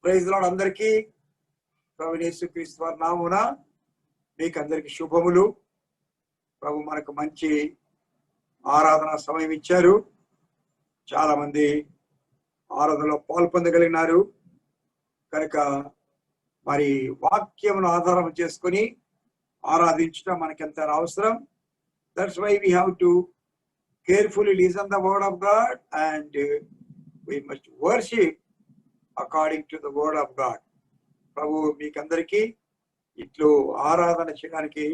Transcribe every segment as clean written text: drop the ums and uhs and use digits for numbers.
Praise lord అందరికీ ప్రభువైన యేసుక్రీస్తు వారి నామమున మీకు అందరికీ శుభములు. ప్రభు మనకు మంచి ఆరాధన సమయం ఇచ్చారు. చాలా మంది ఆరాధనలో పాల్పొందగలిగినారు కనుక మరి వాక్యమును ఆధారం చేసుకొని ఆరాధించడం మనకెంత అవసరం. That's why we have to carefully listen the word of God and we must worship according to the word of God. ప్రభు మీకందరికీ ఇట్లు ఆరాధన చేయడానికి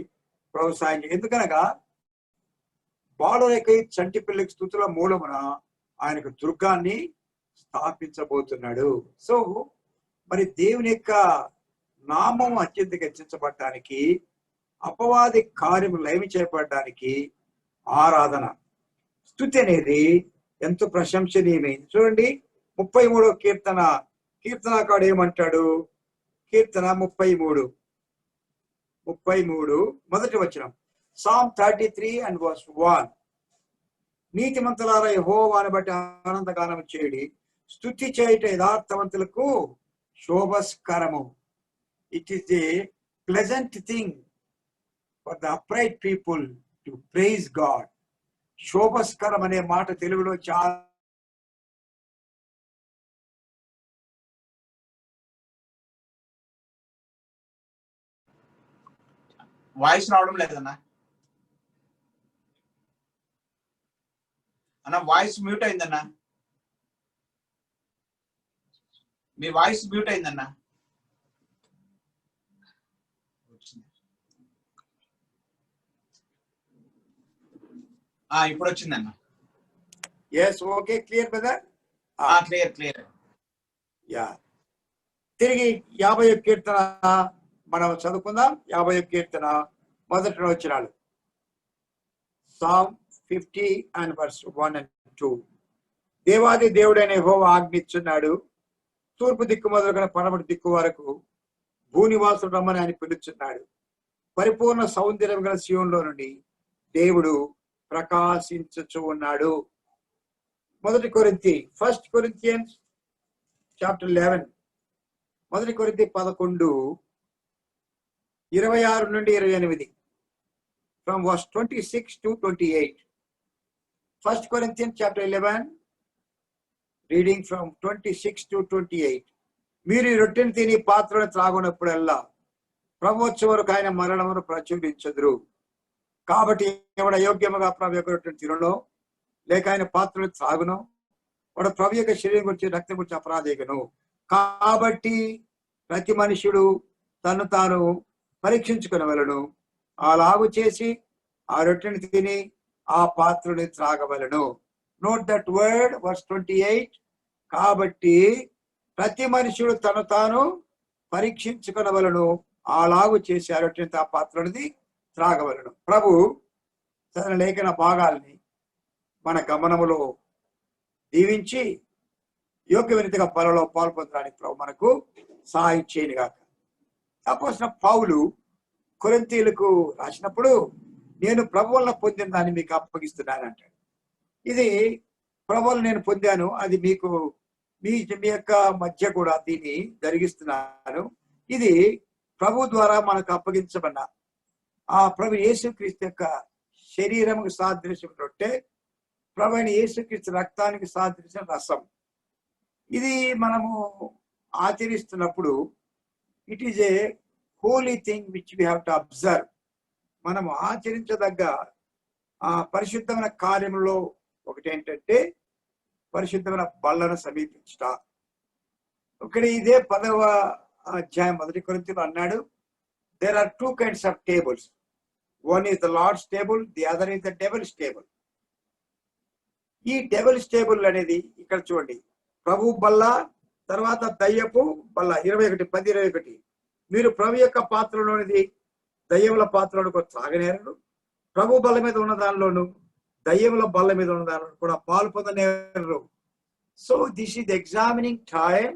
ప్రభు సాయం. ఎందుకనగా బాలులకై చంటి పిల్లకి స్తుతుల మూలమున ఆయనకు దుర్గాన్ని స్థాపించబోతున్నాడు. సో మరి దేవుని యొక్క నామం అత్యంత హెచ్చించబడటానికి, అపవాది కార్యము లయమి చేయబడడానికి ఆరాధన స్తుతి అనేది ఎంతో ప్రశంసనీయమైంది. చూడండి 33వ కీర్తనకాడు ఏమంటాడు? కీర్తన 33 మొదటి వచనం, Psalm 33 and verse 1. నీతిమంతులారా యెహోవాను బట్టి ఆనందగానం చేయుడి, స్తుతి చేయుట యథార్థవంతులకు శోభస్కరము. It is a pleasant thing for the upright people to praise God. శోభస్కరం అనే మాట తెలుగులో చాలా వాయిస్ రావడం లేదన్నా. అన్న వాయిస్ మ్యూట్ అయిందన్నా. మీ వాయిస్ మ్యూట్ అయిందన్నా. ఇప్పుడు వచ్చిందన్న. Yes, okay, clear brother. Clear. Yeah, తిరిగి 50వ కీర్తన మనం చదువుకుందాం. 50వ కీర్తన మొదటి వచనాలు, Psalm 50 and verse 1 and 2. దేవాది దేవుడైన యెహోవా ఆజ్ఞిస్తున్నాడు, తూర్పు దిక్కు మొదలుగా పడమటి దిక్కు వరకు భూనివాసుడు రమ్మని ఆయన పిలుచున్నాడు. పరిపూర్ణ సౌందర్యం గల సీయోనులో నుండి దేవుడు ప్రకాశించుచు ఉన్నాడు. 1 Corinthians chapter 11, 1 కొరింథీ 11 26 నుండి 28, from verse 26 to 28. 1 Corinthians chapter 11 reading from 26 to 28. మీరు ఈ రొట్టెను తిని పాత్రను త్రాగునప్పుడల్లా ప్రభువొచ్చు వరకు ఆయన మరణమును ప్రచురించెదరు. కాబట్టి ఎవడ అయోగ్యముగా ప్రభు యొక్క రొట్టెను తినడో లేక ఆయన పాత్రను త్రాగునో వాడు ప్రభు యొక్క శరీరం గురించి రక్తం గురించి అపరాధేగను. కాబట్టి ప్రతి మనుషుడు తను తాను పరీక్షించుకునవలను, అలాగు చేసి ఆ రొట్టెని తిని ఆ పాత్రని త్రాగవలను. Note that word, verse 28. కాబట్టి ప్రతి మనుషుడు తను తాను పరీక్షించుకునవలను, అలాగు చేసి ఆ రొట్టెని ఆ పాత్రని త్రాగవలను. ప్రభు తన లేఖన భాగాల్ని మన గమనములో దీవించి యోగ్యమైన పనులలో పాల్పొందడానికి ప్రభు మనకు సహాయం చేయనుగాక. అపోస్తలుడైన పౌలు కొరింథీయులకు రాసినప్పుడు, నేను ప్రభు వలన పొందిన దాన్ని మీకు అప్పగిస్తున్నాను అంటాడు. ఇది ప్రభు వలన నేను పొందాను, అది మీకు మీ యొక్క మధ్య కూడా దీన్ని జరిగిస్తున్నాను. ఇది ప్రభు ద్వారా మనకు అప్పగించబడిన ఆ ప్రభు యేసుక్రీస్తు యొక్క శరీరముకు సాదృశ్యం రొట్టె, ప్రభు అయిన యేసుక్రీస్తు రక్తానికి సాదృశ్యం రసం. ఇది మనము ఆచరిస్తున్నప్పుడు it is a holy thing which we have to observe. మనము ఆచరించదగ్గ ఆ పరిశుద్ధమైన కార్యంలో ఒకటి ఏంటంటే పరిశుద్ధమైన బల్లను సమీపించుట. ఇక్కడ ఇదే 10వ అధ్యాయం 1 కొరింథీయులు అన్నాడు, there are 2 kinds of tables. One is the Lord's table, the other is the devil's table. ఈ డెవిల్స్ టేబుల్ అనేది ఇక్కడ చూడండి, ప్రభు బల్ల, తర్వాత దయ్యపు బల్ల. 21:10-21. మీరు ప్రభు యొక్క పాత్రలోనిది దయ్యముల పాత్రలోని త్రాగనేరను, ప్రభు బల్ల మీద ఉన్న దానిలోను దయ్యముల బల్ల మీద ఉన్న దానిలో కూడా పాలు పొందనేరరు. So this is examining time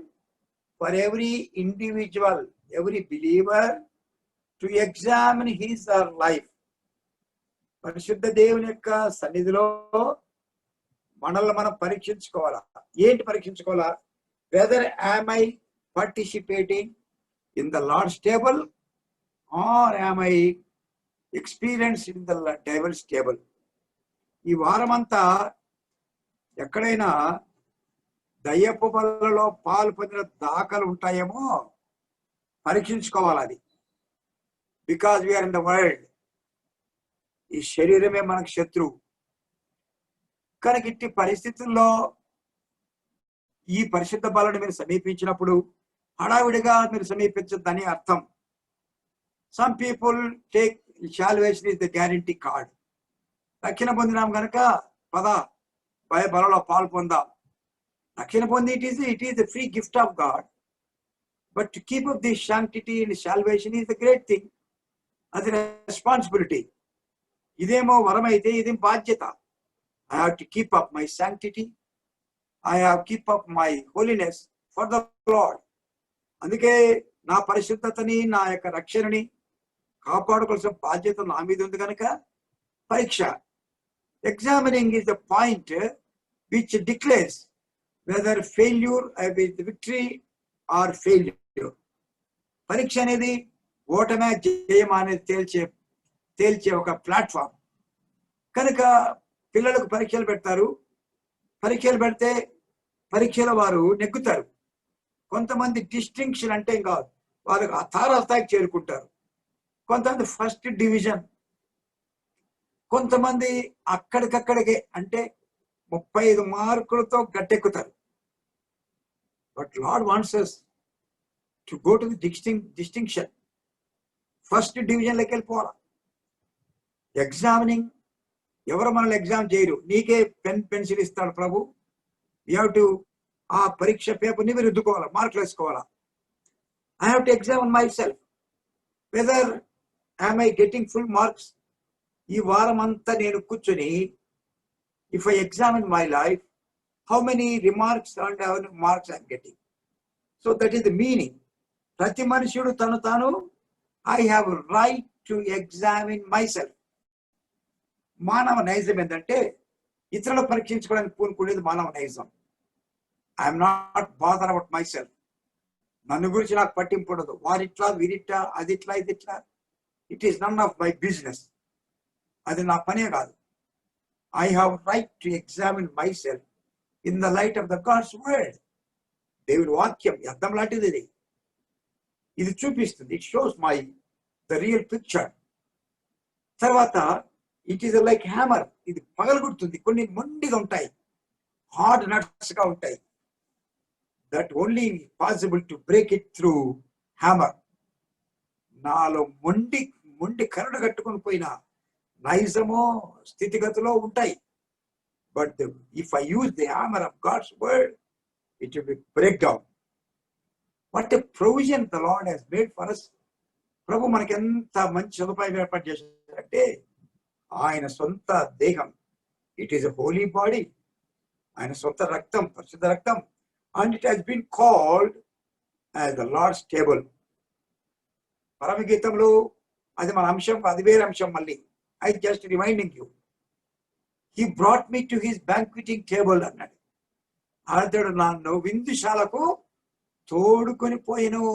for every individual, every believer to examine his or life. పరిశుద్ధ దేవుని యొక్క సన్నిధిలో మనల్ని మనం పరీక్షించుకోవాలా. ఏంటి పరీక్షించుకోవాలా? Whether am I participating in the Lord's table, or am I experienced in the devil's table? ఈ వారమంతా ఎక్కడైనా దయ్యపు బలలో పాలు పొందిన దాఖలు ఉంటాయేమో పరీక్షించుకోవాలి అది. Because we are in the world. ఈ శరీరమే మనకు శత్రువు కనుక ఇట్టి పరిస్థితుల్లో ఈ పరిశుద్ధ బలను మీరు సమీపించినప్పుడు హడావిడిగా మీరు సమీపించద్దని అర్థం. Some people take salvation is the guarantee card. రక్షణ పొందినాం కనుక పద బలలో పాలు పొందాం. రక్షణ పొంది it is the free gift of God. But to keep up the sanctity and salvation is the great thing. అది రెస్పాన్సిబిలిటీ. ఇదేమో వరం అయితే ఇదేం బాధ్యత. I have to keep up my sanctity. I have to keep up my holiness for the Lord. అందుకే నా పరిశుద్ధతని నా యొక్క రక్షణని కాపాడుకోవాల్సిన బాధ్యత నా మీద ఉంది కనుక పరీక్ష. Examining is the point which declares whether failure with victory or failure. పరీక్ష అనేది ఓటమే జయమా అనేది తేల్చే ఒక ప్లాట్ఫామ్. కనుక పిల్లలకు పరీక్షలు పెడతారు. పరీక్షలు పెడితే పరీక్షలో వారు నెగ్గుతారు. కొంతమంది డిస్టింక్షన్ అంటే ఇంకా వాళ్ళకి తారాస్థాయికి చేరుకుంటారు. కొంతమంది ఫస్ట్ డివిజన్, కొంతమంది అక్కడికక్కడికే అంటే 35 మార్కులతో గట్టెక్కుతారు. But Lord wants us to go to the distinction. First డివిజన్లోకి వెళ్ళిపోవాలి. ఎగ్జామినింగ్ ఎవరు మనల్ని ఎగ్జామ్ చేయరు. నీకే పెన్సిల్ ఇస్తాడు ప్రభు. యూ హ్యావ్ టు ఆ పరీక్ష పేపర్ని మీరు రుద్దుకోవాలా, మార్కులు వేసుకోవాలా. I have to examine my self whether I'm I getting full marks. ఈ వారం అంతా నేను కూర్చొని if I examine my life, how many remarks and how many marks I'm getting. So that is the meaning. ప్రతి మనుషుడు తాను I have right to examine my self. మానవ నైజం ఏంటంటే ఇతరులు పరీక్షించుకోవడానికి పూనుకునేది మానవ నైజం. I'm not bother about myself. నన్ను గురించి నాకు పట్టింపు ఉండదు. వారిట్లా వీరిట్లా అది ఇట్లా ఇది ఇట్లా. It is none of my business. అది నా పనే కాదు. I have right to examine my self in the light of the God's word. దేవుడి వాక్యం అర్థం లాంటిది. ఇది చూపిస్తుంది. It shows my the real picture. తర్వాత ఇట్ ఈస్ లైక్ హ్యామర్. ఇది పగలగొడుతుంది. కొన్ని మొండిగా ఉంటాయి, హార్డ్ నట్స్ గా ఉంటాయి. That only possible to break it through hammer. నాలో మొండి కరడు కట్టుకొని పోయిన నైజమో స్థితిగతిలో ఉంటాయి. But if I use the hammer of God's word, it will be break down. What a provision the Lord has made for us. ప్రభు మనకి ఎంత మంచి సదుపాయం ఏర్పాటు చేశారంటే ఆయన సొంత దేహం, it is a holy body, ఆయన సొంత రక్తం, పరిశుద్ధ రక్తం, and it has been called as the Lord's table. పరమగీతంలో అది మన అంశం, అది వేరే అంశం. మళ్ళీ I just reminding you, he brought me to his బ్యాంక్విటింగ్ table అన్నాడు. అతడు నన్ను విందుశాలకు తోడుకొని పోయిను.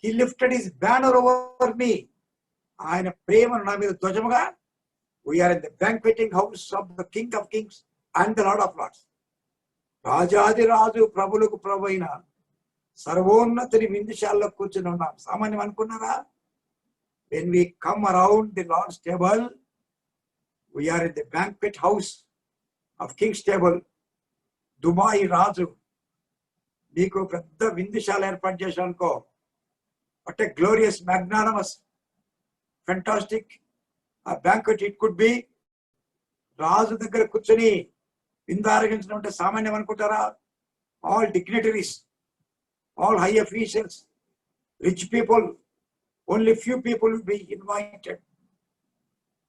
He lifted his banner over me. ఆయన ప్రేమను నా మీద ధ్వజముగా. We are in the banqueting house of the King of Kings and the Lord of Lords. రాజాది రాజు, ప్రభులకు ప్రభు అయిన సర్వోన్నతుని విందుశాలలో కూర్చుని ఉన్నాం. సామాన్యం అనుకున్నారా? When we come around the Lord's table, we are in the banquet house of King's table. Dubai రాజు నీకు పెద్ద విందుశాల ఏర్పాటు చేశాను అనుకో. What a glorious, magnanimous, fantastic banquet it could be. రాజు దగ్గర కూర్చొని విందు ఆరగించడం అంటే సామాన్యం అనుకుంటారా? All dignitaries, all high officials, rich people, only few people will be invited.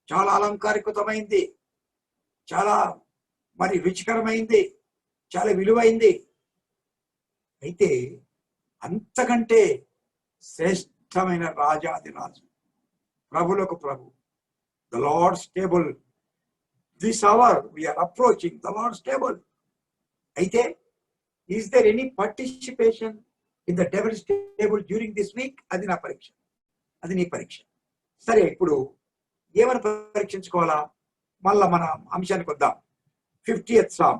చాలా అలంకారికతమైంది, చాలా మరి రుచికరమైంది, చాలా విలువైంది. అయితే అంతకంటే శ్రేష్టమైన రాజాది రాజు, ప్రభులకు ప్రభు, the Lord's table. This hour we are approaching the Lord's table. అయితే is there any participation in the devil's table during this week, అది నా పరీక్ష, అది నీ పరీక్ష. సరే, ఇప్పుడు ఏమని పరీక్షించుకోవాలా? మళ్ళా మన అంశానికి వద్దాం. 50th Psalm.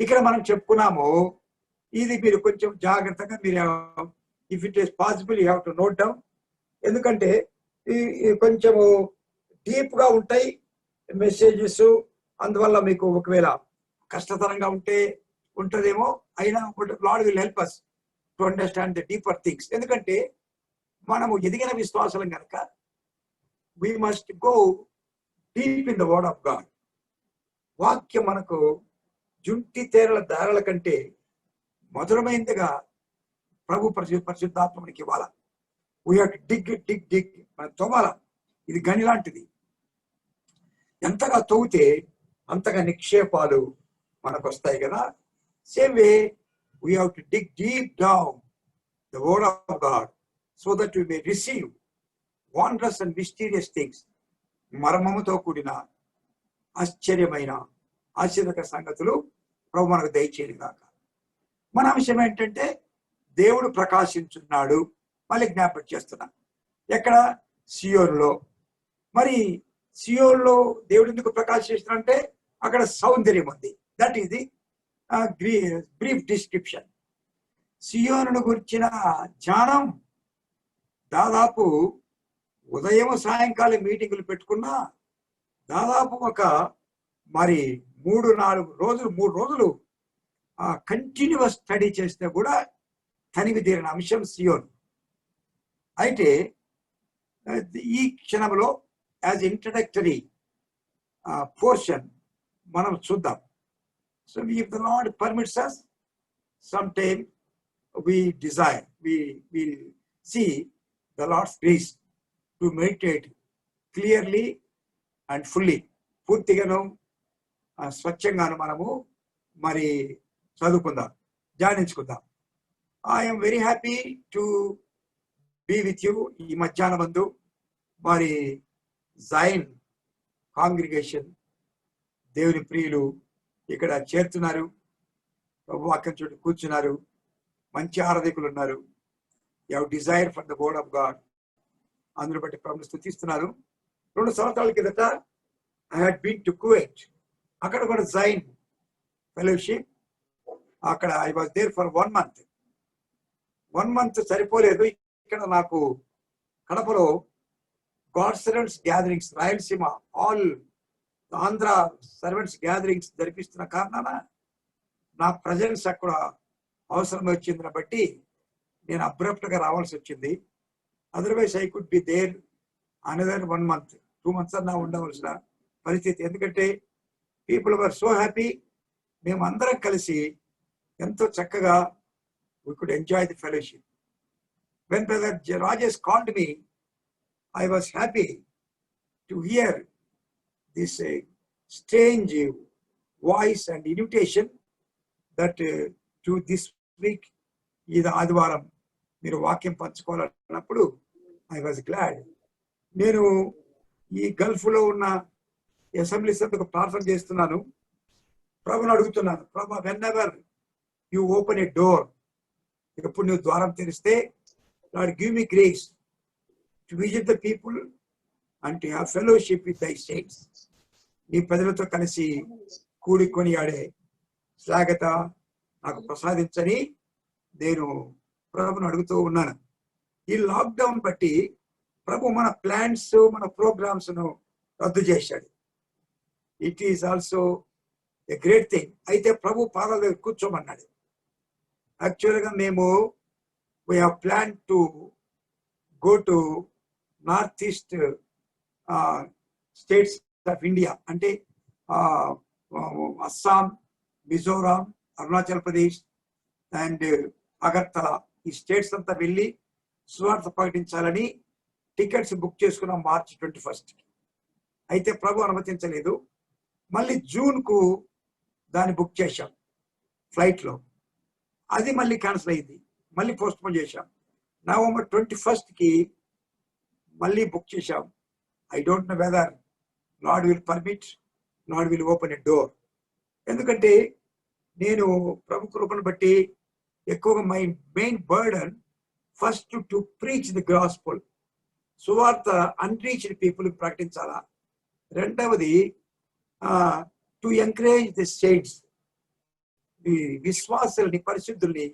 ఇక్కడ మనం చెప్పుకున్నాము, ఇది మీరు కొంచెం జాగ్రత్తగా మీరు, if it is possible you have to note down. ఎందుకంటే కొంచెము డీప్ గా ఉంటాయి మెసేజెస్, అందువల్ల మీకు ఒకవేళ కష్టతరంగా ఉంటదేమో, అయినా lord will help us to understand the deeper things. ఎందుకంటే మనము ఎదిగిన విశ్వాసం కనుక we must go deep in the word of God. వాక్యం మనకు జుంటి తేరల దారల కంటే మధురమైనదిగా ప్రభు పరిశుద్ధాత్మ మనకి ఇవ్వాల. వీ హావ్ టు డిగ్ మనం తవ్వాల. ఇది గని లాంటిది. ఎంతగా తవ్వితే అంతగా నిక్షేపాలు మనకు వస్తాయి కదా. Same way we have to dig deep down the word of God so that we may receive wondrous and mysterious things. మర్మముతో కూడిన ఆశ్చర్యమైన ఆశ్చర్యకర సంగతులు ప్రభు మనకు దయచేయను గాక. మన అంశం ఏంటంటే దేవుడు ప్రకాశించున్నాడు. మళ్ళీ జ్ఞాపకం చేస్తున్నా, ఎక్కడ? సియోనులో. మరి సియోనులో దేవుడు ఎందుకు ప్రకాశిస్తున్నాడంటే అక్కడ సౌందర్యం ఉంది. That is the brief description. సియోనును గురించిన జ్ఞానం దాదాపు ఉదయం సాయంకాలం మీటింగులు పెట్టుకున్నా దాదాపు ఒక మరి 3 రోజులు కంటిన్యూస్ స్టడీ చేస్తే కూడా తనివి తీరిన అంశం సియోన్. అయితే ఈ క్షణంలో యాజ్ ఇంట్రడక్టరీ పోర్షన్ మనం చూద్దాం. So if the Lord permits us, sometime we desire, we will see the Lord's grace to meditate clearly and fully. పూర్తిగాను స్వచ్ఛంగాను మనము మరి చదువుకుందాం, ధ్యానించుకుందాం. I'm very happy to be with you. ఈ మధ్యాహ్నం మందు మరి జైన్ కాంగ్రిగేషన్ దేవుని ప్రియులు ఇక్కడ చేరుతున్నారు. ప్రభు వాక్యం చుట్టూ కూర్చున్నారు. మంచి ఆరాధకులు ఉన్నారు. You have desire for the word of God. అందును బట్టి ప్రభుని స్తుతిస్తున్నారు. 2 సంవత్సరాల కిందట I had been to Kuwait. అక్కడ కూడా జైన్ ఫెలోషిప్. అక్కడ I was there for 1 month. 1 month సరిపోలేదు. ఇక్కడ నాకు కడపలో God servants gatherings, Rayalaseema all Andhra servants gatherings జరిపిస్తున్న కారణాన నా ప్రజెన్స్ అక్కడ అవసరం వచ్చిందని బట్టి నేను అబ్రప్ట్ గా రావాల్సి వచ్చింది. Otherwise I could be there another 1 month, 2 months అన్నా ఉండవలసిన పరిస్థితి. ఎందుకంటే పీపుల్ వర్ సో హ్యాపీ. మేము అందరం కలిసి ఎంతో చక్కగా we could enjoy the fellowship. When Brother Rajesh called me, I was happy to hear this strange voice and invitation that to this week, ఇది ఆదివారం మీరు వాక్యం పంచుకోవాలన్నప్పుడు ఐ వాజ్ గ్లాడ్. నేను ఈ గల్ఫ్ లో ఉన్న అసెంబ్లీ సభ్యులకు ప్రార్థన చేస్తున్నాను. ప్రభుని అడుగుతున్నాను, ప్రభు whenever you open a door, ఎప్పుడు నువ్వు ద్వారం తెరిస్తే, Lord give me grace to visit the people and to have fellowship with thy saints. నీ ప్రజలతో కలిసి కూడుకొని ఆడే శ్లాఘత నాకు ప్రసాదించని నేను ప్రభుని అడుగుతూ ఉన్నాను. ఈ లాక్డౌన్ బట్టి ప్రభు మన ప్లాన్స్, మన ప్రోగ్రామ్స్ ను రద్దు చేశాడు. It is also a great thing. అయితే ప్రభు పాదాల దగ్గర కూర్చోమన్నాడు. యాక్చువల్గా మేము we have plan to go to north east states of India, అంటే అస్సాం, మిజోరాం, అరుణాచల్ ప్రదేశ్ అండ్ అగర్తల, ఈ స్టేట్స్ అంతా వెళ్ళి సువార్త ప్రకటించాలని టికెట్స్ బుక్ చేసుకున్నాం March 21st. అయితే ప్రభు అనుమతించలేదు. మళ్ళీ జూన్ కు దాన్ని బుక్ చేశాం ఫ్లైట్లో. అది మళ్ళీ క్యాన్సిల్ అయింది. మళ్ళీ పోస్ట్ పోన్ చేశాం. November 21st కి మళ్ళీ బుక్ చేశాం. I don't know whether lord will permit, lord will open a door. ఎందుకంటే నేను ప్రభు కృపను బట్టి ఎక్కువగా my main burden first to preach the gospel, సువార్త అన్రీచ్డ్ పీపుల్ ప్రకటించాలా. రెండవది టు ఎంకరేజ్ ది సెయింట్స్, ఈ విశ్వాసుల్ని పరిశుద్ధుల్ని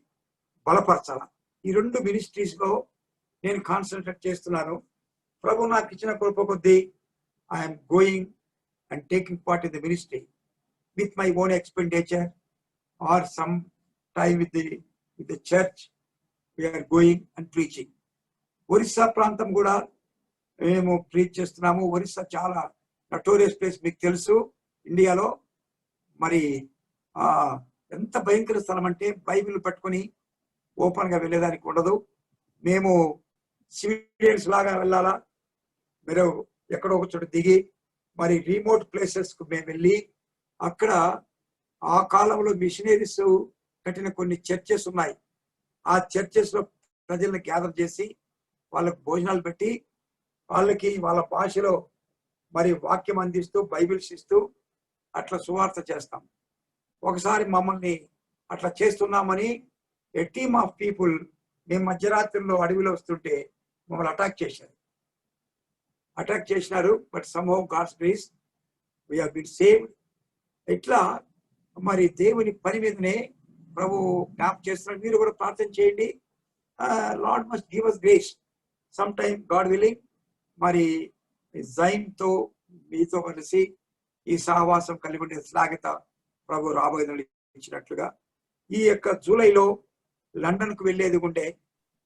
బలపరచాల. ఈ 2 మినిస్ట్రీస్ లో నేను కాన్సన్ట్రేట్ చేస్తున్నాను. ప్రభు నాకు ఇచ్చిన కృప కొద్దీ I'm going and taking part in the ministry with my own expenditure or some time with the church. We are going and preaching. Orissa ప్రాంతం కూడా మేము ప్రీచ్ చేస్తున్నాము. ఒరిస్సా చాలా నటోరియస్ ప్లేస్, మీకు తెలుసు ఇండియాలో. మరి ఎంత భయంకర స్థలం అంటే బైబిల్ పట్టుకొని ఓపెన్ గా వెళ్ళేదానికి ఉండదు. మేము సివిలియన్స్ లాగా వెళ్ళాలా, మీరు ఎక్కడో ఒక చోట దిగి మరి రిమోట్ ప్లేసెస్ కు మేము వెళ్ళి అక్కడ ఆ కాలంలో మిషనరీస్ కట్టిన కొన్ని చర్చెస్ ఉన్నాయి. ఆ చర్చెస్ లో ప్రజల్ని గ్యాదర్ చేసి వాళ్ళకు భోజనాలు పెట్టి వాళ్ళకి వాళ్ళ భాషలో మరి వాక్యం అందిస్తూ బైబిల్స్ ఇస్తూ అట్లా సువార్త చేస్తాం. ఒకసారి మమ్మల్ని అట్లా చేస్తున్నామని ఏ టీమ్ ఆఫ్ పీపుల్ మేము మధ్యరాత్రిలో అడవిలో వస్తుంటే మమ్మల్ని అటాక్ చేసినారు. But somehow God's grace we have been saved. ఇట్లా మరి దేవుని పని మీదనే ప్రభు జ్ఞాపకం చేస్తున్నారు. మీరు కూడా ప్రార్థన చేయండి. Lord must give us grace some time, God willing. మరి జైన్ తో మీతో కలిసి ఈ సహవాసం కలిగి ఉండే శ్లాఘత ప్రభు రాబోయే ఇచ్చినట్లుగా ఈ యొక్క జూలైలో లండన్ కు వెళ్ళేది ఉంటే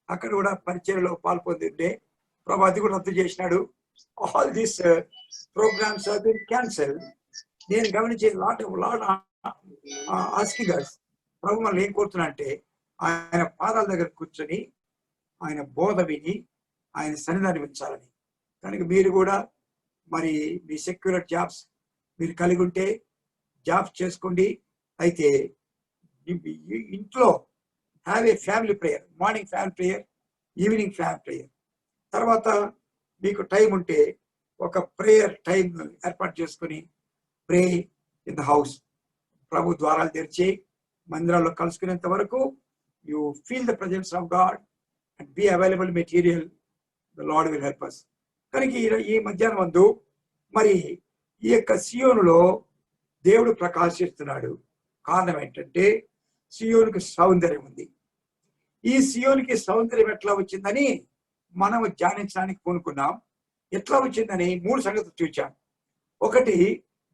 అక్కడ కూడా పరిచయలో పాల్పొంది ప్రభు అది కూడా రద్దు చేసినాడు. All these programmes have been cancel. నేను గమనించే లాట్ ఆస్కింగ్ us, ప్రభు మనం ఏం కోరుతున్నా అంటే ఆయన పాదాల దగ్గర కూర్చొని ఆయన బోధ విని ఆయన సన్నిధానం ఉంచాలని. కనుక మీరు కూడా మరి మీ సెక్యులర్ జాబ్స్ మీరు కలిగి ఉంటే జాబ్స్ చేసుకోండి. అయితే ఇంట్లో have a family prayer, morning family prayer, evening family prayer. తర్వాత మీకు టైం ఉంటే ఒక ప్రేయర్ టైం ఏర్పాటు చేసుకుని ప్రే ఇన్ ద హౌస్. ప్రభు ద్వారాలు తెరిచి మందిరాల్లో కలుసుకునేంత వరకు you feel the presence of God and be available material. The Lord will help us. కనుక ఈ మధ్యాహ్నం ముందు మరి ఈ యొక్క సియోనులో దేవుడు ప్రకాశిస్తున్నాడు. కారణం ఏంటంటే సియోనుకి సౌందర్యం ఉంది. ఈ సియోనికి సౌందర్యం ఎట్లా వచ్చిందని మనం ధ్యానించడానికి కొనుక్కున్నాం. ఎట్లా వచ్చిందని 3 సంగతులు చూచాం. ఒకటి,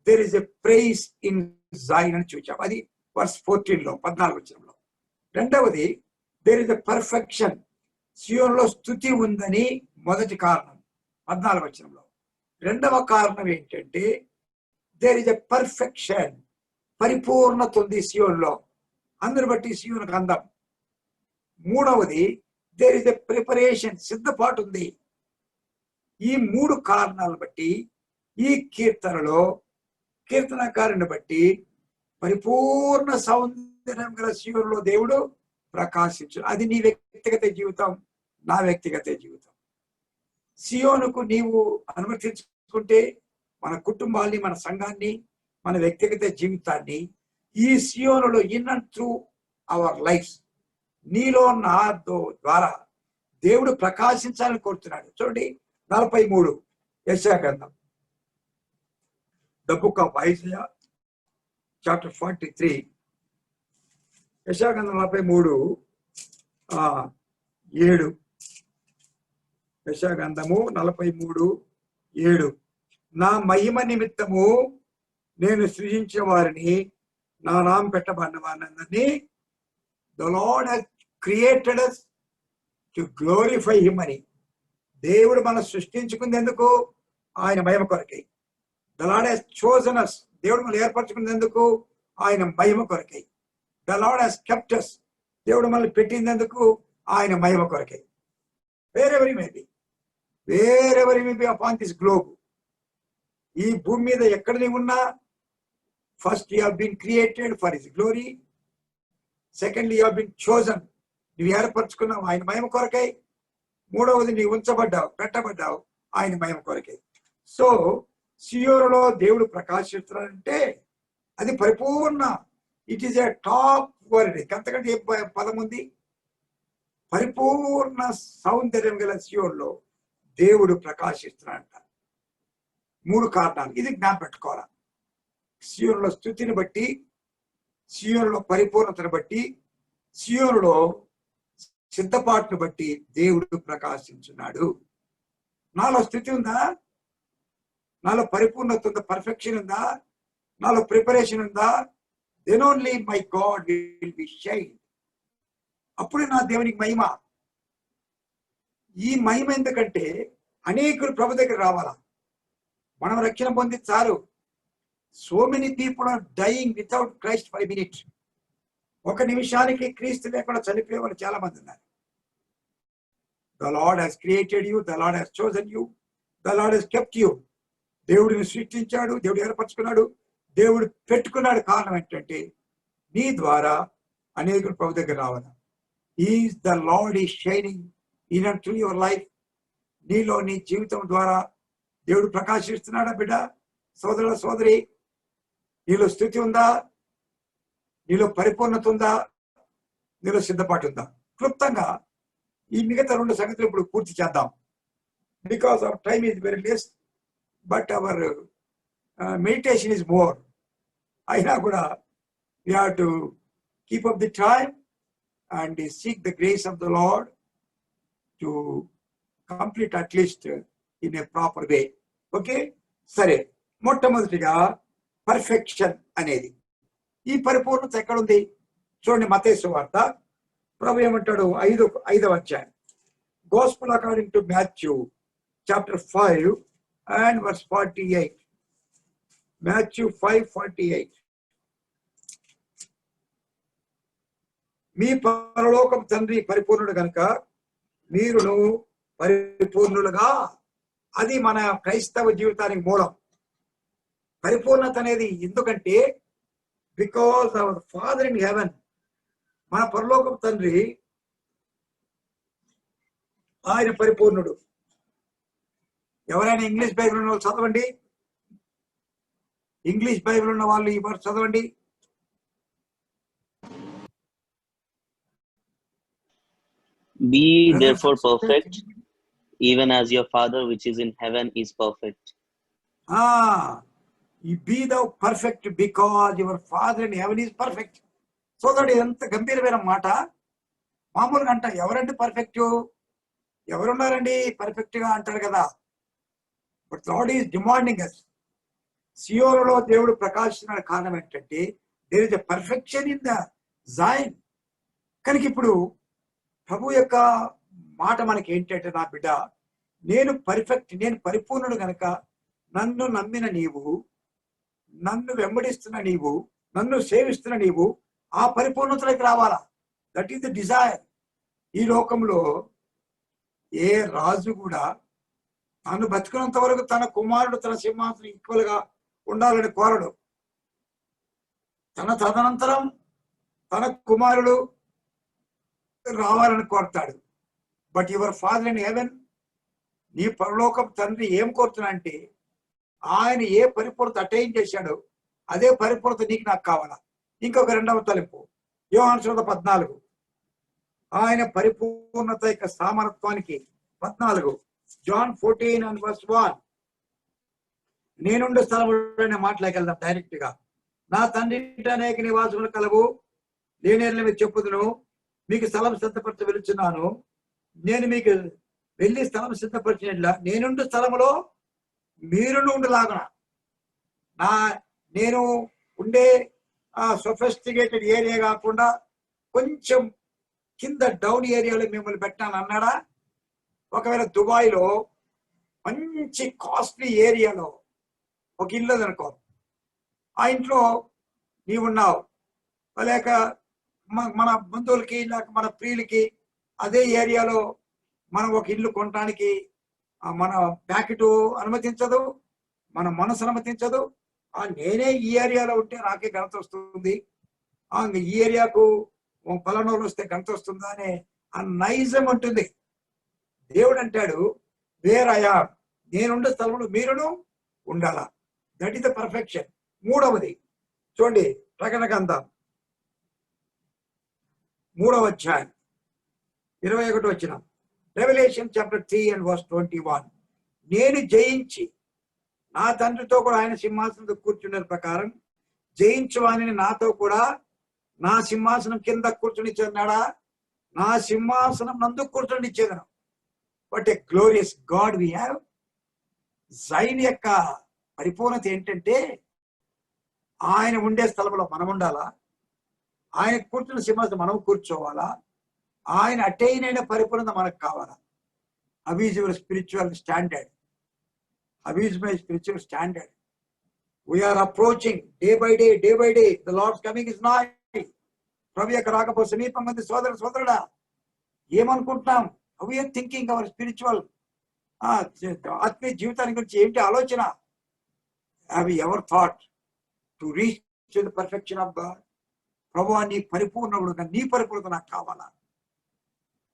there is a praise in Zion అని చూచాం. అది వర్స్ 14లో 14 వచనంలో. రెండవది, దేర్ ఇస్ ఎ పర్ఫెక్షన్, సియోనులో స్తుతి ఉందని మొదటి కారణం 14 వచనంలో. రెండవ కారణం ఏంటంటే దేర్ ఇస్ ఎ పర్ఫెక్షన్, పరిపూర్ణత ఉంది సియోనులో. అందరు బట్టి సియోనుకు అందం. మూడవది, దేర్ ఇస్ ఎ ప్రిపరేషన్, సిద్ధపాటు ఉంది. ఈ 3 కారణాలు బట్టి ఈ కీర్తనలో కీర్తనకారుని బట్టి పరిపూర్ణ సౌందర్యం గల సియోనులో దేవుడు ప్రకాశించు. అది నీ వ్యక్తిగత జీవితం, నా వ్యక్తిగత జీవితం. సియోనుకు నీవు అనుమతించుకుంటే మన కుటుంబాన్ని, మన సంఘాన్ని, మన వ్యక్తిగత జీవితాన్ని ఈ సియోనులో in and through our life నీలో నా ద్వారా దేవుడు ప్రకాశించాలని కోరుతున్నాడు. చూడండి 43 యెషయా గ్రంథం, the book of Isaiah chapter 43. యెషయా గ్రంథం 43:7. యెషయా గ్రంథము 43:7. నా మహిమ నిమిత్తము నేను సృజించిన వారిని, నా నామం పెట్టబడిన వారిని the Lord has created us to glorify him అని. దేవుడు మనం సృష్టించుకునేందుకు ఆయన మహిమ కొరకై. The Lord has chosen us, దేవుడు మనం ఏర్పరచుకునేందుకు ఆయన మహిమ కొరకై. The Lord has kept us, దేవుడు మనల్ని పెట్టినందుకు ఆయన మహిమ కొరకై. wherever you may be upon this globe, ఈ భూమి మీద ఎక్కడ నీవు ఉన్నా, first you have been created for his glory. Secondly you have been chosen, నువ్వు ఏర్పరచుకున్నావు ఆయన మహిమ కొరకై. మూడవది, నీవు ఉంచబడ్డావు, పెట్టబడ్డావు ఆయన మహిమ కొరకై. సో సియోనులో దేవుడు ప్రకాశిస్తున్నాడంటే అది పరిపూర్ణ, it is a top word. అంతకంటే ఏ పదం ఉంది? పరిపూర్ణ సౌందర్యం గల సియోనులో దేవుడు ప్రకాశిస్తున్నాడంట. 3 కారణాలు ఇది జ్ఞాపకం పెట్టుకోవాలా. సియోనులో స్తుతిని బట్టి, సియోనులో పరిపూర్ణతను బట్టి, సియోనులో సిద్ధపాటును బట్టి దేవుడు ప్రకాశించున్నాడు. నాలో స్థితి ఉందా? నాలో పరిపూర్ణత ఉందా? పర్ఫెక్షన్ ఉందా? నాలో ప్రిపరేషన్ ఉందా? Then only my God will be shine. అప్పుడే నా దేవునికి మహిమ. ఈ మహిమ ఎందుకంటే అనేకులు ప్రభు దగ్గర రావాలా. మనం రక్షణ పొంది చాలు. So many people are dying without Christ for a minute. 1 నిమిషానికి క్రీస్తు లేకుండా చనిపోయే వాళ్ళు చాలా మంది ఉన్నారు. The Lord has created you, the Lord has chosen you, the Lord has kept you. దేవుడిని సృష్టించాడు, దేవుడు ఏర్పరచుకున్నాడు, దేవుడు పెట్టుకున్నాడు. కారణం ఏంటంటే నీ ద్వారా అనేకులు ప్రభు దగ్గర రావాలి. Is the lord is shining in and through your life. నీలో నీ జీవితం ద్వారా దేవుడు ప్రకాశిస్తున్నాడా బిడ్డ? సోదరుల సోదరి, నీలో స్థితి ఉందా? నీలో పరిపూర్ణత ఉందా? నీలో సిద్ధపాటు ఉందా? క్లుప్తంగా ఈ మిగతా 2 సంగతులు ఇప్పుడు పూర్తి చేద్దాం. Because our time is very less, but our meditation is more. అయినా కూడా we have to keep up the time and seek the grace of the Lord to complete at least in a proper way. Okay, సరే. మొట్టమొదటిగా perfection అనేది, ఈ పరిపూర్ణత ఎక్కడుంది? చూడండి, మత్తయి సువార్త ప్రభు ఏమంటాడు? 5వ అధ్యాయం, gospel according to Matthew chapter 5 and verse 48. Matthew 5:48. మీ పరలోకం తండ్రి పరిపూర్ణుడు కనుక మీరును పరిపూర్ణులుగా. అది మన క్రైస్తవ జీవితానికి మూలం. పరిపూర్ణత అనేది ఎందుకంటే because our father in haven, మన పరలోకం తండ్రి ఆయన పరిపూర్ణుడు. ఎవరైనా ఇంగ్లీష్ బైబిల్ ఉన్న వాళ్ళు చదవండి. ఇంగ్లీష్ బైబిల్ ఉన్న వాళ్ళు ఈ వర్స్ చదవండి. Be therefore perfect, even as your Father which is in heaven is perfect. Be thou perfect because your Father in heaven is perfect. So that ఎంత గంభీరమైన మాట. మామూలుగా అంట, ఎవరండి పర్ఫెక్ట్? ఎవరున్నారండి పర్ఫెక్ట్ గా అంటారు కదా. But Lord is demanding us. సియోనులో దేవుడు ప్రకాశిస్తున్న కారణం ఏంటంటే there is a perfection in the Zion. కనుక ఇప్పుడు ప్రభు యొక్క మాట మనకి ఏంటంటే, నా బిడ్డ, నేను పర్ఫెక్ట్, నేను పరిపూర్ణుడు కనుక నన్ను నమ్మిన నీవు, నన్ను వెంబడిస్తున్న నీవు, నన్ను సేవిస్తున్న నీవు ఆ పరిపూర్ణతలోకి రావాలా. That is the desire. ఈ లోకంలో ఏ రాజు కూడా తాను బతుకున్నంత వరకు తన కుమారుడు తన సింహాసనం ఈక్వల్ గా ఉండాలని కోరడు. తదనంతరం తన కుమారుడు రావాలని కోరుతాడు. But your father in heaven, నీ పరలోకం తండ్రి ఏం కోరుతున్నా అంటే, ఆయన ఏ పరిపూర్ణత అటైన్ చేశాడో అదే పరిపూర్ణత నీకు నాకు కావాలా. ఇంకొక 2వ తలింపు, యోహాను సువార్త 14, ఆయన పరిపూర్ణత యొక్క సామర్థ్యానికి 14, John 14 and verse 1. నేనుండే స్థలంలో మాటలోకి వెళ్దాం డైరెక్ట్ గా. నా తండ్రి అనేక నివాసములు కలవు, లేనేర్లు మీకు చెప్పుదును, మీకు స్థలం సిద్ధపరచ వెలుచున్నాను. నేను మీకు వెళ్ళి స్థలం సిద్ధపరిచినట్లా నేనుండే స్థలంలో మీరును ఉండలాగున. నేను ఉండే సొఫిస్టికేటెడ్ ఏరియా కాకుండా కొంచెం కింద డౌన్ ఏరియాలో మిమ్మల్ని పెట్టాను అన్నాడా? ఒకవేళ దుబాయ్లో మంచి కాస్ట్లీ ఏరియాలో ఒక ఇల్లు అనుకో, ఆ ఇంట్లో నీవున్నావు, లేక మన బంధువులకి లేక మన ప్రియులకి అదే ఏరియాలో మనం ఒక ఇల్లు కొనడానికి మన ప్యాకెట్ అనుమతించదు, మన మనసు అనుమతించదు. నేనే ఈ ఏరియాలో ఉంటే నాకే ఘనత వస్తుంది, ఈ ఏరియాకు పలానోళ్ళు వస్తే ఘనత వస్తుందా అనే ఆ నైజం ఉంటుంది. దేవుడు అంటాడు, వేర్ ఐ యామ్, నేనుండే స్థలంలో మీరును ఉండాలా. That is the perfection. 3వది చూడండి, ప్రకటన గ్రంథం 3వ అధ్యాయం 21 వచ్చిన రెవల్యూషన్ చాప్టర్ 3 and verse 21. నేను జయించి నా తండ్రితో కూడా ఆయన సింహాసనంతో కూర్చున్న ప్రకారం జయించువాని నాతో కూడా నా సింహాసనం కింద కూర్చునిచ్చేదన్నాడా? నా సింహాసనం నందు కూర్చునిచ్చేదను. But a glorious God we have. Zion యొక్క పరిపూర్ణత ఏంటంటే ఆయన ఉండే స్థలంలో మనం ఉండాలా, ఆయన కూర్చున్న సింహాసనం మనం కూర్చోవాలా, ఆయన అటైన్ అయిన పరిపూర్ణత మనకు కావాలా. How is your spiritual standard? How is my spiritual standard? We are approaching day by day, day by day. The Lord's coming is nigh. ప్రభు యొక్క రాకపో సమీపం మంది సోదరుడా ఏమనుకుంటున్నాం? How we are thinking our spiritual ఆత్మీయ జీవితాన్ని గురించి ఏంటి ఆలోచన? Have you ever thought to reach to the perfection of God? ప్రభువా నీ పరిపూర్ణుడుగా నీ పరిపూర్ణత నాకు కావాలా?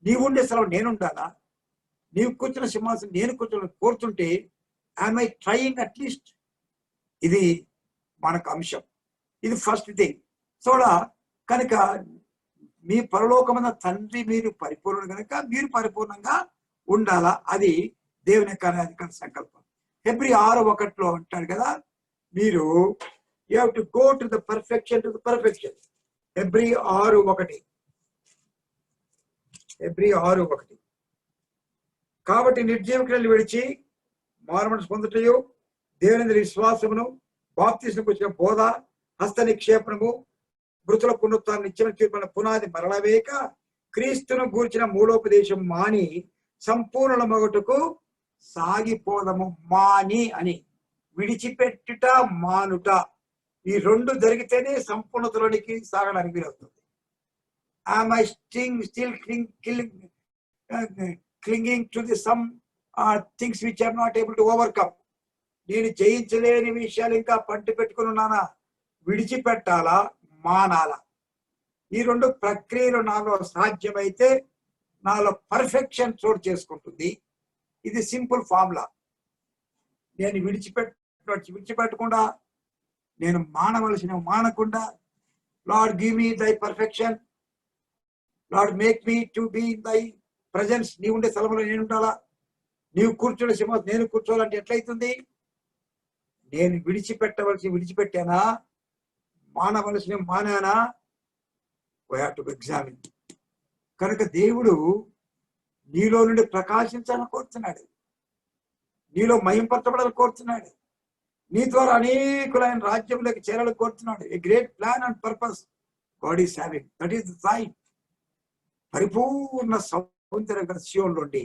నీవు ఉండే స్థలం నేను ఉండాలా? నీవు కూర్చున్న సింహాసనం నేను కూర్చొని కోరుతుంటే ఐఎమ్ ఐ ట్రయింగ్ అట్లీస్ట్? ఇది మనకు అంశం. ఇది ఫస్ట్ థింగ్. చూడా కనుక మీ పరలోకమైన తండ్రి మీరు పరిపూర్ణ కనుక మీరు పరిపూర్ణంగా ఉండాలా. అది దేవుని యొక్క సంకల్పం. హెబ్రీ 6:1 అంటాడు కదా, మీరు you have to go to the perfection, to the perfection. Hebrew 6:1. Hebrew 6:1. కాబట్టి నిర్జీవ క్రియలు విడిచి మారుమనసు పొందుటయు దేవుని విశ్వాసమును బాప్తిస్మకు వచ్చిన బోధ హస్త నిక్షేపణము మృతుల పునరుత్థానం నిత్యమైన తీర్పున పునాది మరలవేక క్రీస్తును గూర్చిన మూలోపదేశం మాని సంపూర్ణ మొగటుకు సాగిపోదము. మాని అని విడిచిపెట్టుట మానుట ఈ రెండు జరిగితేనే సంపూర్ణతలోనికి సాగడానికి వీలవుతుంది. Am I still clinging to the some things which I am not able to overcome? నేను జయించలేని విషయాలు ఇంకా పంటి పెట్టుకుని ఉన్నానా? విడిచిపెట్టాలా, మానాలా? ఈ రెండు ప్రక్రియలు నాలో సాధ్యమైతే నాలో పర్ఫెక్షన్ చోటు చేసుకుంటుంది. ఇది సింపుల్ ఫార్ములా. నేను విడిచిపెట్టకుండా, నేను మానకుండా, lord give me thy perfection, Lord make me to be in thy presence. నీవు ఉండే స్థలంలో నేను ఉండాలా, నీవు కూర్చోడే సింహాసనం నేను కూర్చోవాలంటే ఎట్లయితుంది? నేను విడిచిపెట్టానా, మానవలసిన మానానా? We have to examine. కనుక దేవుడు నీలో నుండి ప్రకాశించాలని కోరుతున్నాడు, నీలో మహింపరచబడాలని కోరుతున్నాడు, నీ ద్వారా అనేకులైన రాజ్యంలోకి చేరాలని కోరుతున్నాడు. A great plan and purpose God is having. That is the sign. పరిపూర్ణ సౌందర్య సియోనులోండి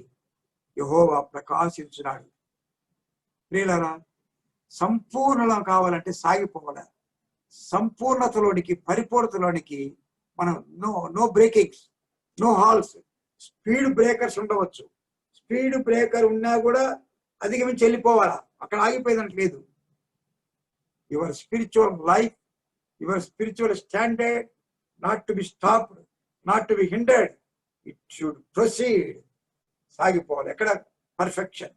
యెహోవా ప్రకాశించున్నాడు. ప్రియులారా, సంపూర్ణం కావాలంటే సాగిపోవాలి. సంపూర్ణతలోనికి, పరిపూర్ణతలోనికి మనం no breakings, no halts. Speed breakers ఉండవచ్చు, స్పీడ్ బ్రేకర్ ఉన్నా కూడా అధిగమించి వెళ్ళిపోవాలా, అక్కడ ఆగిపోయేదానికి లేదు. Your spiritual life, your spiritual standard not to be stopped, not to be hindered, it should proceed. సాగిపోవాలి. ఎక్కడ? పర్ఫెక్షన్,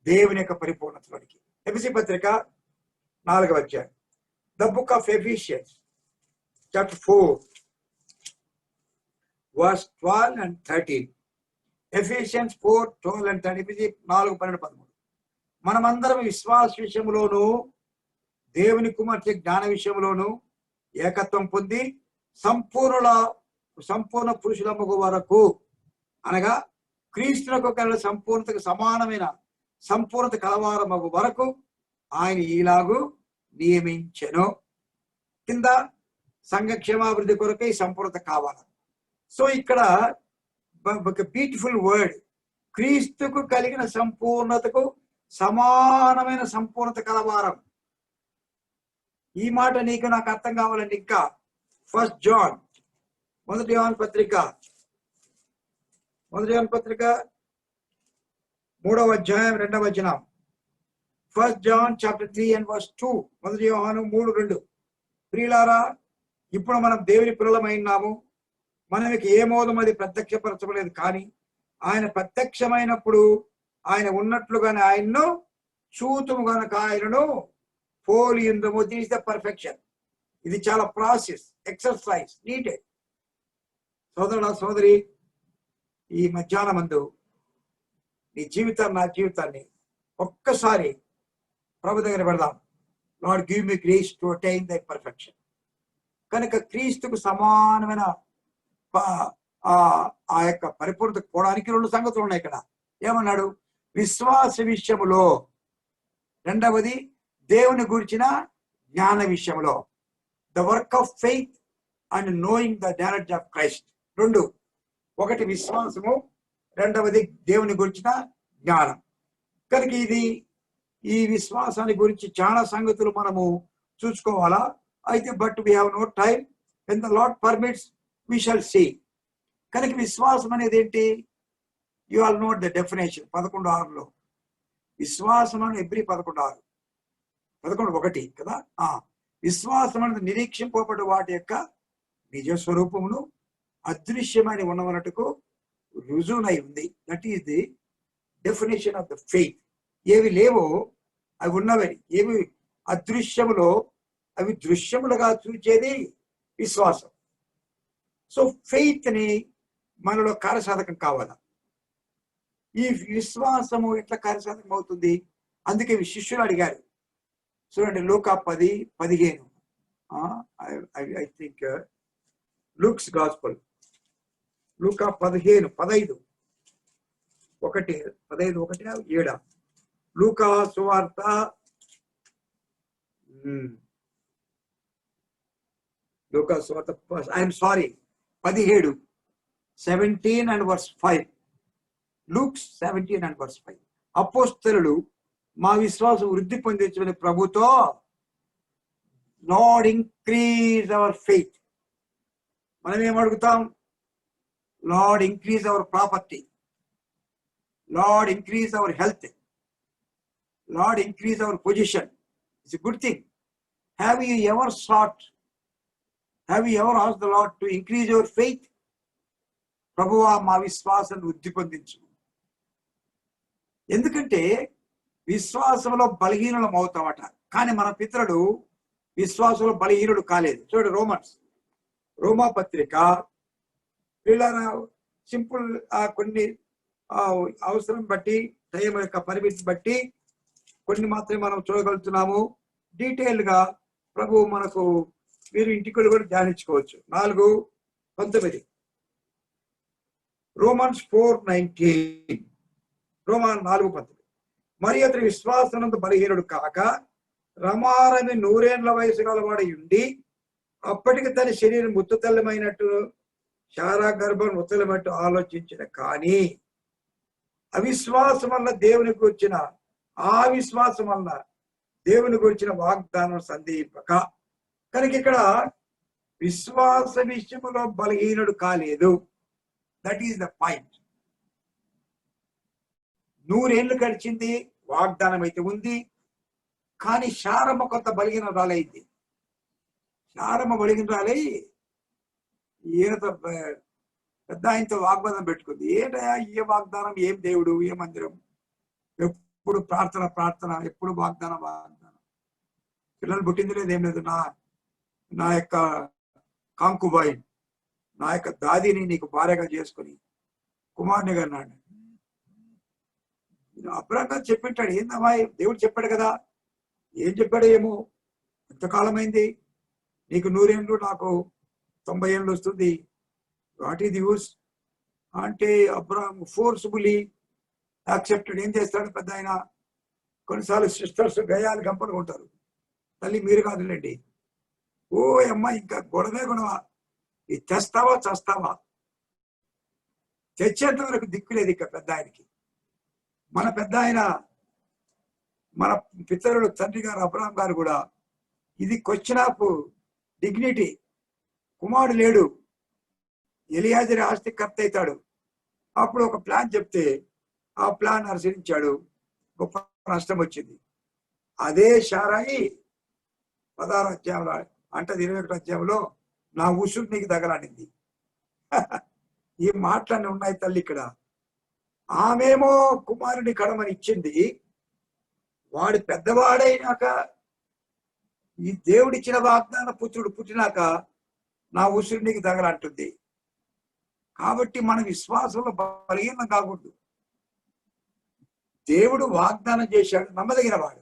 దేవుని యొక్క పరిపూర్ణతలోనికి. ఎఫెసీ పత్రిక 4వ అధ్యాయం. The book of Ephesians chapter 4 verse 12 and 13. Ephesians 4:12 and 13. ఎఫెసీ 4:12-13. మనమందరం విశ్వాస విషయంలోను దేవుని కుమార్తె జ్ఞాన విషయంలోను ఏకత్వం పొంది సంపూర్ణ పురుషులమ్మగు వరకు, అనగా క్రీస్తునకు కలిగిన సంపూర్ణతకు సమానమైన సంపూర్ణత కలవారమగు వరకు ఆయన ఈలాగు నియమించెను. కింద సంఘక్షేమాభివృద్ధి కొరకై సంపూర్ణత కావాలి. సో ఇక్కడ ఒక బ్యూటిఫుల్ వర్డ్, క్రీస్తుకు కలిగిన సంపూర్ణతకు సమానమైన సంపూర్ణత కలవారం. ఈ మాట నీకు నాకు అర్థం కావాలండి. ఇంకా 1 జాన్, 1 యోహాను పత్రిక 3వ అధ్యాయం 2వ వచనం. 1 John chapter 3 and verse 2. 1 యోహాను 3:2. ప్రియులారా, ఇప్పుడు మనం దేవుని పిల్లలమైనాము, మనకి ఏ మోదం అది ప్రత్యక్షపరచబడలేదు, కానీ ఆయన ప్రత్యక్షమైనప్పుడు ఆయన ఉన్నట్లుగానే ఆయన్ను చూతుము గనక ఆయనను పోలియుందుము. This the perfection. ఇది చాలా ప్రాసెస్, ఎక్సర్సైజ్ నీడెడ్. సోదరుడా, సోదరి, ఈ మధ్యాహ్నం మందు నీ జీవితాన్ని, నా జీవితాన్ని ఒక్కసారి ప్రభు దగ్గర పెడదాం. Lord give me grace to attain దై పర్ఫెక్షన్. కనుక క్రీస్తుకు సమానమైన ఆ యొక్క పరిపూర్ణతకు పోవడానికి 2 సంగతులు ఉన్నాయి ఇక్కడ. ఏమన్నాడు? విశ్వాస విషయములో, రెండవది దేవుని గురించిన జ్ఞాన విషయంలో. The work of faith and knowing the knowledge of Christ. 2, ఒకటి విశ్వాసము, రెండవది దేవుని గురించిన జ్ఞానం. కనుక ఈ విశ్వాసాన్ని గురించి చాలా సంగతులు మనము చూసుకోవాలా. అయితే but we have no time. When the Lord permits we shall see. కనుక విశ్వాసం అనేది ఏంటి? You all note the definition 11:6లో. విశ్వాసం అని ఎబ్రీ 11:6, 11:1 కదా. విశ్వాసం అనేది నిరీక్షింపబడి వాటి యొక్క నిజ స్వరూపమును అదృశ్యమని ఉన్నవనట్టుకు రుజువునై ఉంది. That is the definition of the faith. ఏవి లేవో అవి ఉన్నవని, ఏవి అదృశ్యములో అవి దృశ్యములుగా చూచేది విశ్వాసం. సో ఫెయిత్ ని మనలో కార్యసాధకం కావాలా. ఈ విశ్వాసము ఎట్లా కార్యసాధకం అవుతుంది? అందుకే శిష్యులు అడిగారు. చూడండి, లూకా 10:15. ఐ థింక్ లూక్స్ గాస్పల్, లూకా 15:15, 1:15-1:7. లూకా సువార్త I'm sorry 17, 17 and verse 5. Luke 17 and verse 5. అపోస్తలులు మా విశ్వాసం వృద్ధి పొందించమని ప్రభుతో, లార్డ్ ఇంక్రీజ్ అవర్ ఫెయిత్. మనం ఏం అడుగుతాం? Lord increase our property, lord increase our health, lord increase our position. It's a good thing. Have you ever asked the lord to increase your faith? ప్రభువా మా విశ్వాసం వృద్ధి పొందించు. ఎందుకంటే విశ్వాసంలో బలహీనులం అవుతామట. కానీ మన పితరులు విశ్వాసంలో బలహీనుడు కాలేదు. చూడండి, రోమా పత్రిక, వీళ్ళ సింపుల్ కొన్ని అవసరం బట్టి, టైం యొక్క పరిమితి బట్టి కొన్ని మాత్రమే మనం చూడగలుగుతున్నాము. డీటెయిల్ గా ప్రభు మనకు మీరు ఇంటికి కూడా ధ్యానించుకోవచ్చు. 4:19. రోమన్స్ 4:19. రోమన్ 4:19. మరి అతని విశ్వాసనందు బలహీనుడు కాక రమారమి 100 ఏళ్ల వయసు గలవాడై ఉండి అప్పటికి తన శరీరం ముత్తతల్లమైనట్టు, శారా గర్భం ముత్తలమైనట్టు ఆలోచించిన. కానీ అవిశ్వాసం వల్ల దేవునికి వచ్చిన వాగ్దానం సందేహింపక. కనుక ఇక్కడ విశ్వాస విషయంలో బలహీనుడు కాలేదు. That is the point. 100 ఏళ్ళు గడిచింది, వాగ్దానం అయితే ఉంది. కానీ శారమ్మ కొంత బలహీనరాలైంది. శారమ్మ బలహీనరాలై ఈయనతో పెద్ద ఆయనతో వాగ్వాదం పెట్టుకుంది. ఏంటయా ఏ వాగ్దానం, ఏం దేవుడు, ఏ మందిరం, ఎప్పుడు ప్రార్థన, ఎప్పుడు వాగ్దానం. పిల్లలు పుట్టింది లేదు, ఏం లేదు. నా యొక్క కాంకుబాయిన్, నా యొక్క దాదిని నీకు భార్యగా చేసుకుని కుమారునిగా అన్నాడు. అబ్రహం చెప్పింటాడు. ఏందమ్మా, దేవుడు చెప్పాడు కదా. ఏం చెప్పాడు ఏమో. ఎంతకాలం అయింది నీకు? 100 ఏళ్ళు, నాకు 90 ఏళ్ళు వస్తుంది. వాట్ ఈస్ ది యూస్ అంటే అబ్రహం ఫోర్స్ఫుల్లీ యాక్సెప్టెడ్. ఏం చేస్తాడు పెద్ద ఆయన? కొన్నిసార్లు సిస్టర్స్ గయాలు గంపలు ఉంటారు. తల్లి మీరు కాదులేండి. ఓ అమ్మ, ఇంకా గొడవే గొడవ. ఇది తెస్తావా చస్తావా? తెచ్చేంత వరకు దిక్కులేదు ఇక పెద్ద ఆయనకి. మన పెద్ద ఆయన, మన పితరుడు తండ్రి గారు అబ్రహాం గారు కూడా, ఇది క్వశ్చన్ ఆఫ్ డిగ్నిటీ. కుమారుడు లేడు, ఎలియాజరు ఆస్తి కర్త అవుతాడు. అప్పుడు ఒక ప్లాన్ చెప్తే ఆ ప్లాన్ అనుసరించాడు. గొప్ప నష్టం వచ్చింది. అదే శారాయి 16వ అధ్యాయంలో అంటే 21వ అధ్యాయంలో నా ఉసురు నీకు తగలాడింది. ఈ మాటలన్నీ ఉన్నాయి తల్లి ఇక్కడ. ఆమెమో కుమారుని కడమని ఇచ్చింది. వాడు పెద్దవాడైనాక, ఈ దేవుడిచ్చిన వాగ్దాన పుత్రుడు పుట్టినాక నా ఉసురు నీకు తగలంటుంది. కాబట్టి మన విశ్వాసంలో బలహీనం కాకూడదు. దేవుడు వాగ్దానం చేశాడు, నమ్మదగిన వాడు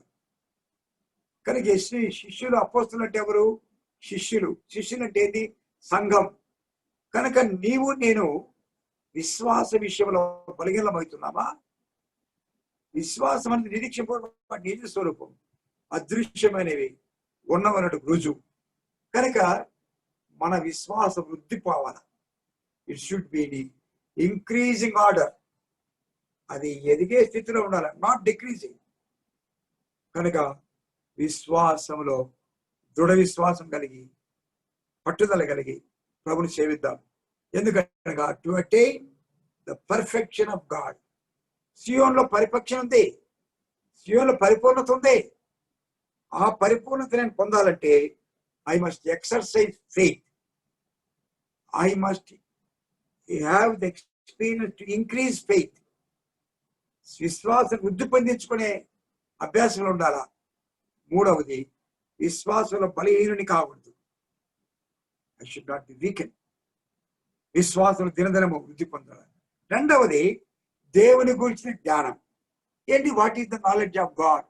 కనుక శిష్యులు, అపోస్తులు అంటే ఎవరు? శిష్యులు. శిష్యులు అంటే ఏంది? సంఘం. కనుక నీవు నేను విశ్వాస విషయంలో బలహీనమవుతున్నామా? విశ్వాసం అనేది నిరీక్షింపబడిన నిజ స్వరూపం, అదృశ్యమైనవి ఉన్నవన్నట్టు రుజువు. కనుక మన విశ్వాసం వృద్ధి పోవాలి. It should B increasing order. అది ఎదిగే స్థితిలో ఉండాలి, నాట్ డిక్రీజింగ్. కనుక విశ్వాసంలో దృఢ విశ్వాసం కలిగి, పట్టుదల కలిగి ప్రభుని సేవిద్దాం. ఎందుకనగా to attain the perfection of God. సియోన్లో పరిపక్షం ఉంది, సియోన్లో పరిపూర్ణత ఉంది. ఆ పరిపూర్ణత నేను పొందాలంటే I must exercise faith. I must have the experience to increase faith. విశ్వాసం వృద్ధి పొందించుకునే అభ్యాసంలో ఉండాలా. మూడవది, విశ్వాసంలో బలహీనుని కాకూడదు. I should not be weaken. విశ్వాసం దినదినము వృద్ధి పొందాలి. రెండవది, దేవుని గురించిన జ్ఞానం. ఏంటి? What is the knowledge of God?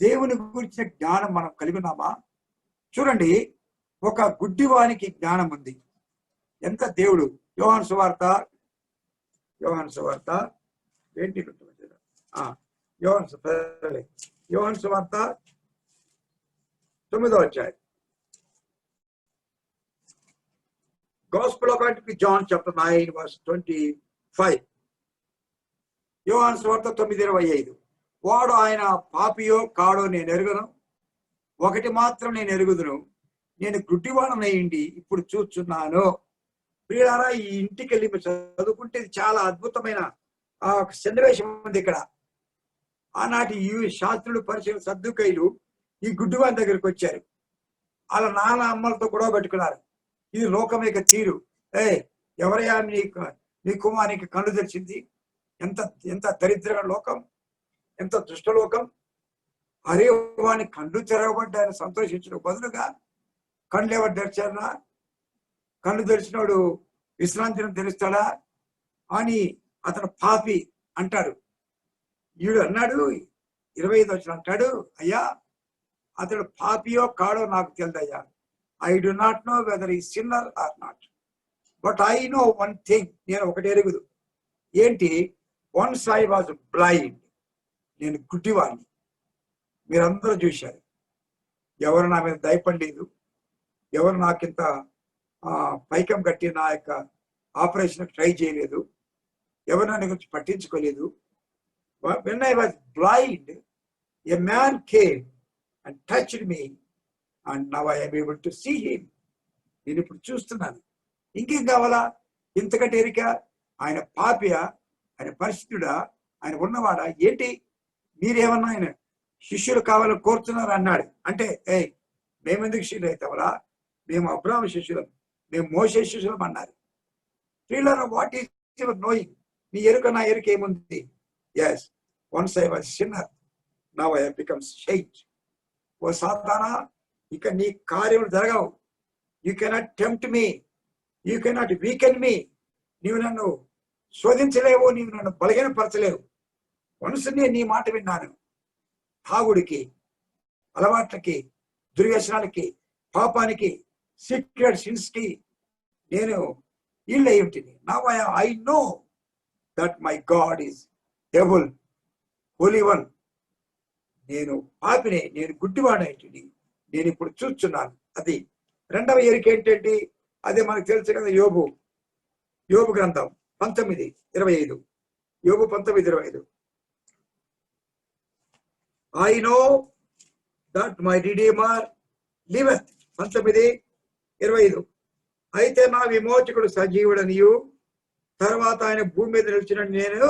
దేవుని గురించిన జ్ఞానం మనం కలిగి ఉన్నామా? చూడండి, ఒక గుడ్డివానికి జ్ఞానం ఉంది. ఎంత దేవుడు! యోహాను సువార్త ఏంటి? యోహాను సువార్త 9వ అధ్యాయం. Gospel according to John chapter 9 verse 25. యోహాను సువార్త 9:25. వాడు ఆయన పాపియో కాడో నేను ఎరుగను, ఒకటి మాత్రం నేను ఎరుగుదును, నేను గుడ్డివాడనయ్యిండి ఇప్పుడు చూస్తున్నాను. ప్రియులారా, ఈ ఇంటికి వెళ్ళి చదువుకుంటే ఇది చాలా అద్భుతమైన సన్నివేశం ఉంది ఇక్కడ. ఆనాటి ఈ శాస్త్రులు, పరిశీలన, సద్దుకైలు ఈ గుడ్డివాని దగ్గరికి వచ్చారు. వాళ్ళ నాన్న అమ్మలతో గొడవ పెట్టుకున్నారు. ఇది లోకం యొక్క తీరు. ఎవరయ్యా నీ కుమారికి కళ్ళు తెరిచింది? ఎంత ఎంత దరిద్రమైన లోకం, ఎంత దుష్టలోకం. అరే, వాని కళ్ళు తెరవబడ్డాయని సంతోషించడం బదులుగా కళ్ళు ఎవరు తెరిచారా? కళ్ళు తెరిచినోడు విశ్రాంతిని తెలుస్తాడా అని అతను పాపి అంటాడు. ఈడు అన్నాడు, 25 వచ్చిన అంటాడు, అయ్యా అతడు పాపియో కాడో నాకు తెలియదయ్యా. I do not know whether he sinner or not, but I know one thing. నేను ఒకటి ఎరుగుదు. ఏంటి? Once I was blind. నేను గుడ్డివాడిని. మీరందరూ చూశారు. ఎవరు నా మీద దయపడలేదు, ఎవరు నాకింత పైకం కట్టి నా యొక్క ఆపరేషన్ ట్రై చేయలేదు, ఎవరు నన్ను గురించి పట్టించుకోలేదు. when I was blind, a man came and touched me, and now I am able to see him. నేను ఇప్పుడు చూస్తున్నాను. ఇంకేం కావాలా? ఇంతకంటే ఎరిక? ఆయన పాపియా, ఆయన పరిశుద్ధుడా, ఆయన ఉన్నవాడా? ఏంటి మీరేమన్నా ఆయన శిష్యులు కావాలని కోరుతున్నారు అన్నాడు. అంటే మేమెందుకు శిష్యులు అవుతావరా? మేము అబ్రాహాము శిష్యులం, మేము మోషే శిష్యులం అన్నారు. What is your knowing? నీ ఎరుక నా ఎరుక ఏముంది? Yes, once I was sinner, now I have become saint. ఓ సాతానా, ఇక నీ కార్యములు జరగవు. You cannot tempt me, you cannot weaken me. నీవు నన్ను శోధించలేవు, నీవు నన్ను బలహీనపరచలేవు. మనసు నేను నీ మాట విన్నాను. తాగుడికి, అలవాట్లకి, దుర్వ్యసనాలకి, పాపానికి, సీక్రెట్ సిన్స్ కి నేను ఇల్లు అయి ఉంటుంది. Now I know that my God is devil, Holi one. నేను పాపిని, నేను గుడ్డివాడైంటిని, నేను ఇప్పుడు చూస్తున్నాను. అది రెండవ ఎరిక ఏంటంటే, అదే మనకు తెలుసు కదా, యోబు గ్రంథం 19:25. యోబు 19:25. I know that my redeemer liveth. 19:25. అయితే నా విమోచకుడు సజీవుడనియు తర్వాత ఆయన భూమి మీద నిలిచిన నేను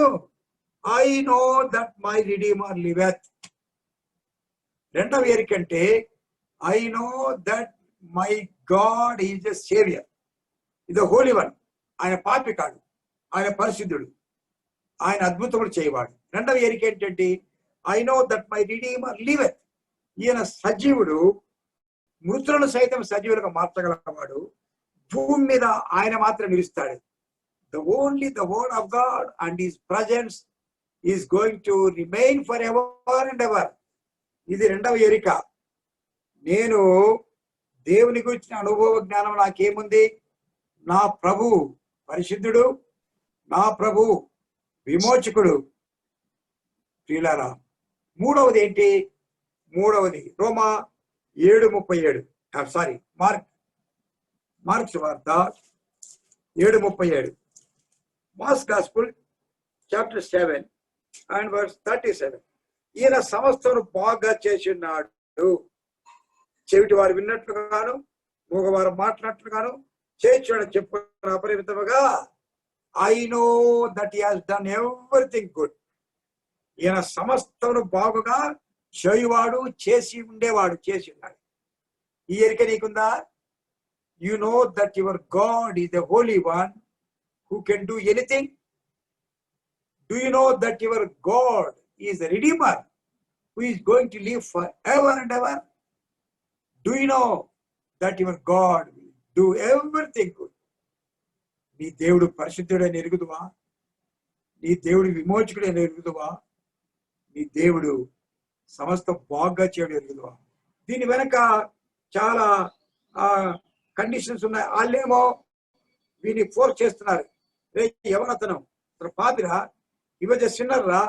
I know that my redeemer liveth. రెండవ ఎరికంటే I know that my God is a saviour, ఇది హోలీ వన్. ఆయన పాపి కాడు, ఆయన పరిశుద్ధుడు, ఆయన అద్భుతములు చేయవాడు. రెండవ ఎరిక ఏంటంటే I know that my redeemer liveth. ఈయన సజీవుడు, మృతులను సైతం సజీవులుగా మార్చగలవాడు. భూమి మీద ఆయన మాత్రం నిలుస్తాడు. only the word of God and his presence is going to remain forever and ever. ఇది రెండవ ఎరిక. నేను దేవుని గురించిన అనుభవ జ్ఞానం నాకేముంది? నా ప్రభు పరిశుద్ధుడు, నా ప్రభు విమోచకుడు. ప్రియులారా, మూడవది ఏంటి? మూడవది రోమా 7:37. సారీ, మార్క్స్ వార్త 7:37. Marks gospel chapter 7 and verse 37. ఈయన సమస్తను బాగా చేసి ఉన్నాడు. చెవిటి వారు విన్నట్లుగాను, మూగవారు మాట్లాడినట్లుగాను చేర్చాడు చెప్పుకున్న అపరిమితముగా. I know that he has done everything good. ఈయన సమస్తను బాగుగా చేయువాడు, చేసి ఉండేవాడు, చేసి ఉన్నాడు. ఈ ఎరిక నీకుందా? You know that your God is the Holi one who can do anything. Do you know that your God is the Redeemer who is going to live forever and ever? Do you know that your God will do everything good? నీ దేవుడు పరిశుద్ధుడని ఎరుగుదువా? నీ దేవుడు విమోచకుడని ఎరుగుదువా? నీ దేవుడు సమస్త బాగా చేయడం ఎరుగుదువా? దీని వెనక చాలా కండిషన్స్ ఉన్నాయి. వాళ్ళేమో వీని ఫోర్స్ చేస్తున్నారు. ఎవరతను పాపిరా, ఇవజ సిన్నర్రా,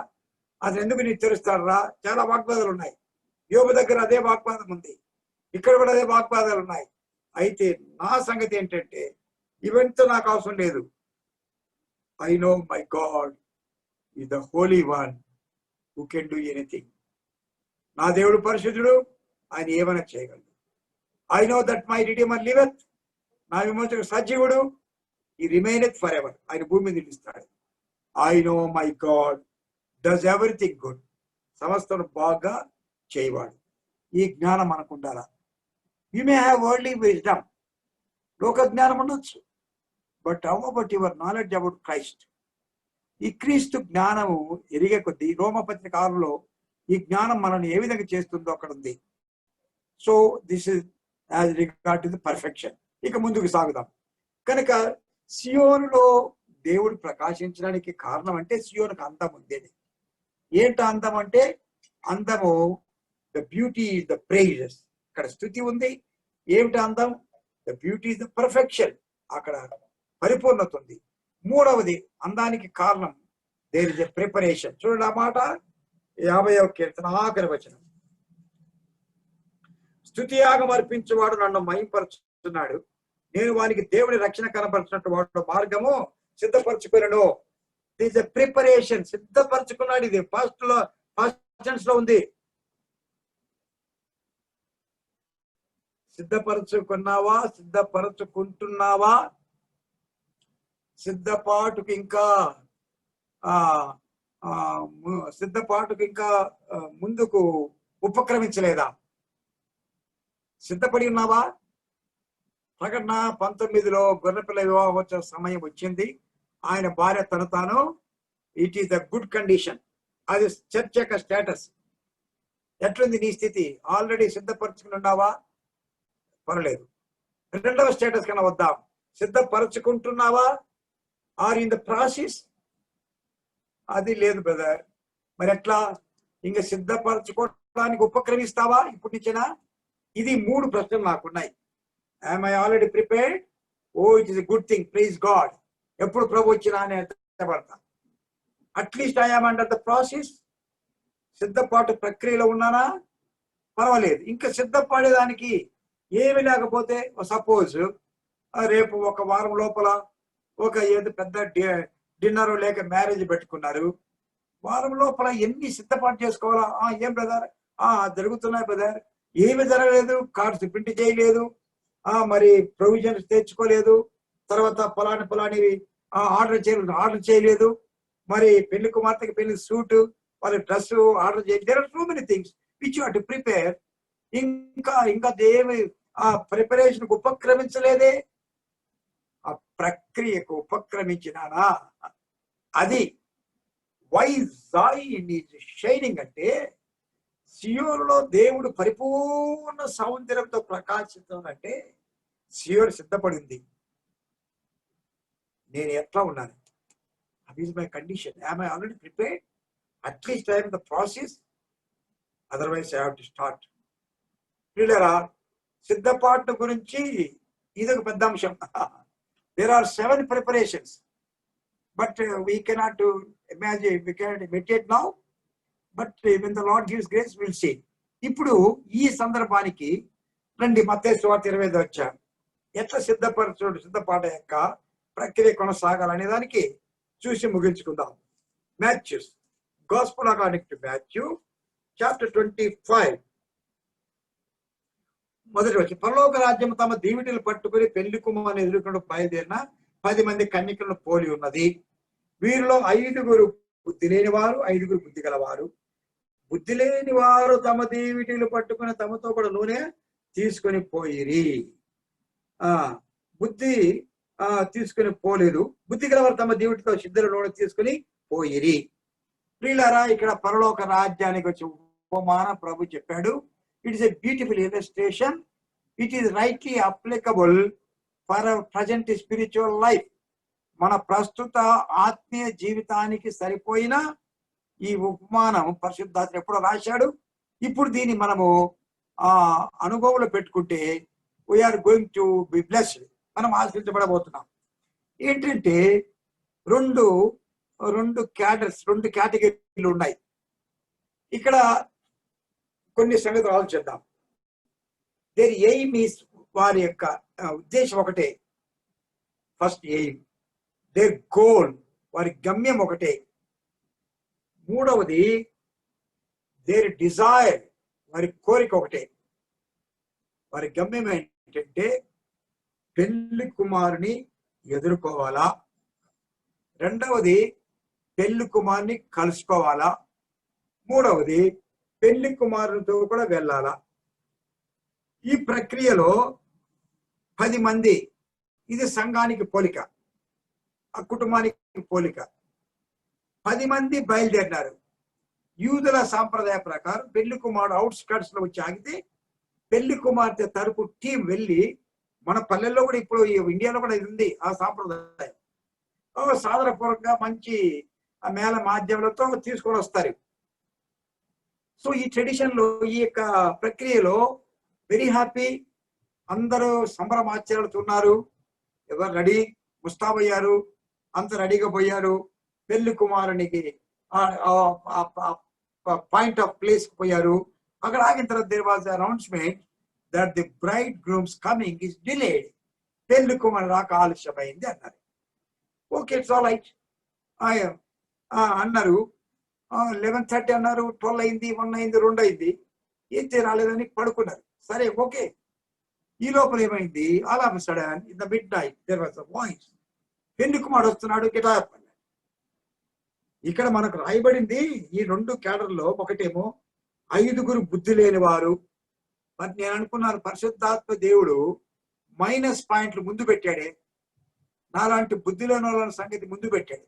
అతను ఎందుకు నీకు తెలుస్తాడరా? చాలా వాగ్వాదాలు ఉన్నాయి. యోబు దగ్గర అదే వాగ్వాదం ఉంది, ఇక్కడ కూడా అదే వాగ్వాదాలు ఉన్నాయి. అయితే నా సంగతి ఏంటంటే, ఇవంతా నాకు అవసరం లేదు. I know my God is the Holi one who can do anything. నా దేవుడు పరిశుద్ధుడు, ఆయన ఏమైనా చేయగలడు. I know that my redeemer liveth. నా విమోచకుడు సజీవుడు, ఈ రిమైనెత్ ఫర్ ఎవర్. ఆయన భూమి మీద నిలుస్తాడు. I know my God does everything good. సమస్తను బాగా చేయవాడు. ఈ జ్ఞానం మనకు ఉండాలా? You may have worldly wisdom, లోక జ్ఞానం ఉండొచ్చు. But how about your knowledge about Christ? ఈ క్రీస్తు జ్ఞానము ఎరిగే కొద్దీ రోమపత్రిక 6లో ఈ జ్ఞానం మనల్ని ఏ విధంగా చేస్తుందో అక్కడ ఉంది. So this is as regard to the perfection. ఇక ముందుకు సాగుదాం. కనుక సియోనులో దేవుడు ప్రకాశించడానికి కారణం అంటే సియోనుకు అందం ఉండేది. ఏంట అందం అంటే? అందము the beauty is the praises. ఇక్కడ స్తుతి ఉంది. ఏమిటి అందం? The beauty is the perfection. అక్కడ పరిపూర్ణత ఉంది. మూడవది అందానికి కారణం దేర్ ఇస్ ఎ ప్రిపరేషన్. చూడండి ఆ మాట 50వ కీర్తన ఆఖరి వచనం. స్తుతి యాగం అర్పించేవాడు నన్ను మహింపరుచుతున్నాడు, నేను వానికి దేవుని రక్షణ కనపరిచినట్టు వాడు మార్గము సిద్ధపరచుకున్నాడు. This a preparation. సిద్ధపరచుకున్నాడు. ఇది ఫస్ట్ టెన్స్ లో ఉంది. సిద్ధపరచుకున్నావా? సిద్ధపరచుకుంటున్నావా? సిద్ధపాటుకు ఇంకా ముందుకు ఉపక్రమించలేదా? సిద్ధపడి ఉన్నావా? ప్రకటన 19లో గొర్రెపిల్ల వివాహోత్సవ సమయం వచ్చింది. ఆయన భార్య తను తాను, it is the good condition. అది చర్చ్ యొక్క స్టేటస్. ఎట్లుంది నీ స్థితి? ఆల్రెడీ సిద్ధపరచుకుని ఉన్నావా? పర్లేదు. రెండవ స్టేటస్ కన్నా వద్దాం. సిద్ధపరచుకుంటున్నావా? Are in the process? అది లేదు బ్రదర్. మరి ఎట్లా? ఇంకా సిద్ధపరచుకోవడానికి ఉపక్రమిస్తావా ఇప్పటి నుంచేనా? ఇది 3 ప్రశ్నలు నాకున్నాయి. Am I already prepared? Oh, it is a good thing. Praise God. ఎప్పుడు ప్రభు వచ్చినా నేను సిద్ధపడతా. At least I am under the process. సిద్ధపాటు ప్రక్రియలో ఉన్నానా? పర్వాలేదు. ఇంకా సిద్ధపడేదానికి ఏమి లేకపోతే, సపోజ్ రేపు ఒక వారం లోపల ఒక ఏదో పెద్ద డిన్నర్ లేక మ్యారేజ్ పెట్టుకున్నారు. వారం లోపల ఎన్ని సిద్ధపాటు చేసుకోవాలా? ఏం బ్రదర్ జరుగుతున్నాయి బ్రదర్? ఏమి జరగలేదు. కార్డ్స్ ప్రింట్ చేయలేదు, మరి ప్రొవిజన్స్ తెచ్చుకోలేదు, తర్వాత పొలానివి ఆర్డర్ చేయలేదు, మరి పెళ్లి కుమార్తెకి పెళ్లి సూట్, వాళ్ళ డ్రెస్ ఆర్డర్ చేయలేదు. There are so many things which you have to prepare. ఇంకా దేవి ప్రిపరేషన్ ఉపక్రమించలేదే. ఆ ప్రక్రియకు ఉపక్రమించినానా? అది వై జాయిన్ ఈజ్ షైనింగ్ అంటే, సియోనులో దేవుడు పరిపూర్ణ సౌందర్యంతో ప్రకాశిస్తుందంటే సియోను సిద్ధపడింది. నేను ఎట్లా ఉన్నాను? That is my condition. Am I already prepared? At least I am in the process. Otherwise, I have to start. పిల్లరా, సిద్ధపాటు గురించి ఇదొక పెద్ద అంశం. There are 7 preparations, but we cannot imagine, we cannot imitate now. But when the Lord gives grace, we'll see. ఇప్పుడు ఈ సందర్భానికి రండి, మత్తయి సువార్త 25 వచ్చాం. ఎట్లా సిద్ధపాట యొక్క ప్రక్రియ కొనసాగాలనే దానికి చూసి ముగించుకుందాం. Matthew's gospel according to Matthew chapter 25 మొదటి వచ్చి, పరలోక రాజ్యం తమ దీవిటిలు పట్టుకుని పెళ్లి కుమారుని ఎదుర్కొంటూ బయలుదేరిన 10 మంది కన్యకలను పోలి ఉన్నది. వీరిలో 5 బుద్ధి లేని వారు, 5 బుద్ధి గలవారు. బుద్ధి లేని వారు తమ దీవిటిలు పట్టుకుని తమతో కూడా నూనె తీసుకొని పోయిరి. బుద్ధి తీసుకుని పోలేదు. బుద్ధి గలవారు తమ దీవిటితో సిద్ధుల నూనె తీసుకుని పోయిరి. ప్రియులారా, ఇక్కడ పరలోక రాజ్యానికి వచ్చి ఉపమానం ప్రభు చెప్పాడు. It is a beautiful illustration. It is rightly applicable for our present spiritual life. మన ప్రస్తుత ఆత్మీయ జీవితానికి సరిపోయిన ఈ ఉపమానం పరిశుద్ధాత్మ ఎప్పుడో రాశాడు. ఇప్పుడు దీన్ని మనము అనుభవంలో పెట్టుకుంటే we are going to be blessed, మనం ఆశ్రయించబడబోతున్నాం. ఏంటంటే రెండు కేటగిరీలు ఉన్నాయి. ఇక్కడ కొన్ని సంగతులు ఆలోచిద్దాం. దేర్ ఎయిమ్ ఈస్, వారి యొక్క ఉద్దేశం ఒకటే. ఫస్ట్ ఎయిమ్, దేర్ గోల్, వారి గమ్యం ఒకటే. మూడవది దేర్ డిజైర్, వారి కోరిక ఒకటే. వారి గమ్యం ఏంటంటే పెళ్లి కుమారుని ఎదుర్కోవాలా, రెండవది పెళ్లి కుమారుని కలుసుకోవాలా, మూడవది పెళ్లి కుమారునితో కూడా వెళ్ళాలా. ఈ ప్రక్రియలో 10 మంది, ఇది సంఘానికి పోలిక, ఆ కుటుంబానికి పోలిక. 10 మంది బయలుదేరినారు. యూదుల సాంప్రదాయ ప్రకారం పెళ్లి కుమారుడు అవుట్స్కట్స్ లో వచ్చి ఆగితే పెళ్లి కుమార్తె తరపు టీం వెళ్ళి, మన పల్లెల్లో కూడా ఇప్పుడు ఇండియాలో కూడా ఇది ఉంది ఆ సాంప్రదాయం, సాదరపూర్వకంగా మంచి మేళ మాధ్యమాలతో తీసుకొని వస్తారు. సో ఈ ట్రెడిషన్ లో, ఈ యొక్క ప్రక్రియలో వెరీ హ్యాపీ, అందరూ సంబరమాచరణతున్నారు. ఎవరు రెడీ, ముస్తాబయ్యారు, అంత రెడీగా పోయారు. పెళ్లి కుమారునికి పాయింట్ ఆఫ్ ప్లేస్ పోయారు. అక్కడ ఆగిన తర్వాత there was announcement that the bride groom's coming is delayed. పెళ్లి కుమారు రాక ఆలస్యమైంది అన్నారు. ఓకే, ఇట్స్ ఆల్ రైట్ అన్నారు. 11:30 అన్నారు, 12 అయింది, 1 అయింది, 2 అయింది, ఏం రాలేదని పడుకున్నారు. సరే, ఓకే. ఈ లోపల ఏమైంది, all of a sudden in the mid night there was a voice, పెళ్లి కుమారుడు వస్తున్నాడు, గిటా. ఇక్కడ మనకు రాయబడింది ఈ 2 కేడర్లో, ఒకటేమో 5 బుద్ధి లేని వారు. మరి నేను అనుకున్నాను, పరిశుద్ధాత్మ దేవుడు మైనస్ పాయింట్లు ముందు పెట్టాడే, నాలాంటి బుద్ధి లేని వాళ్ళ సంగతి ముందు పెట్టాడు,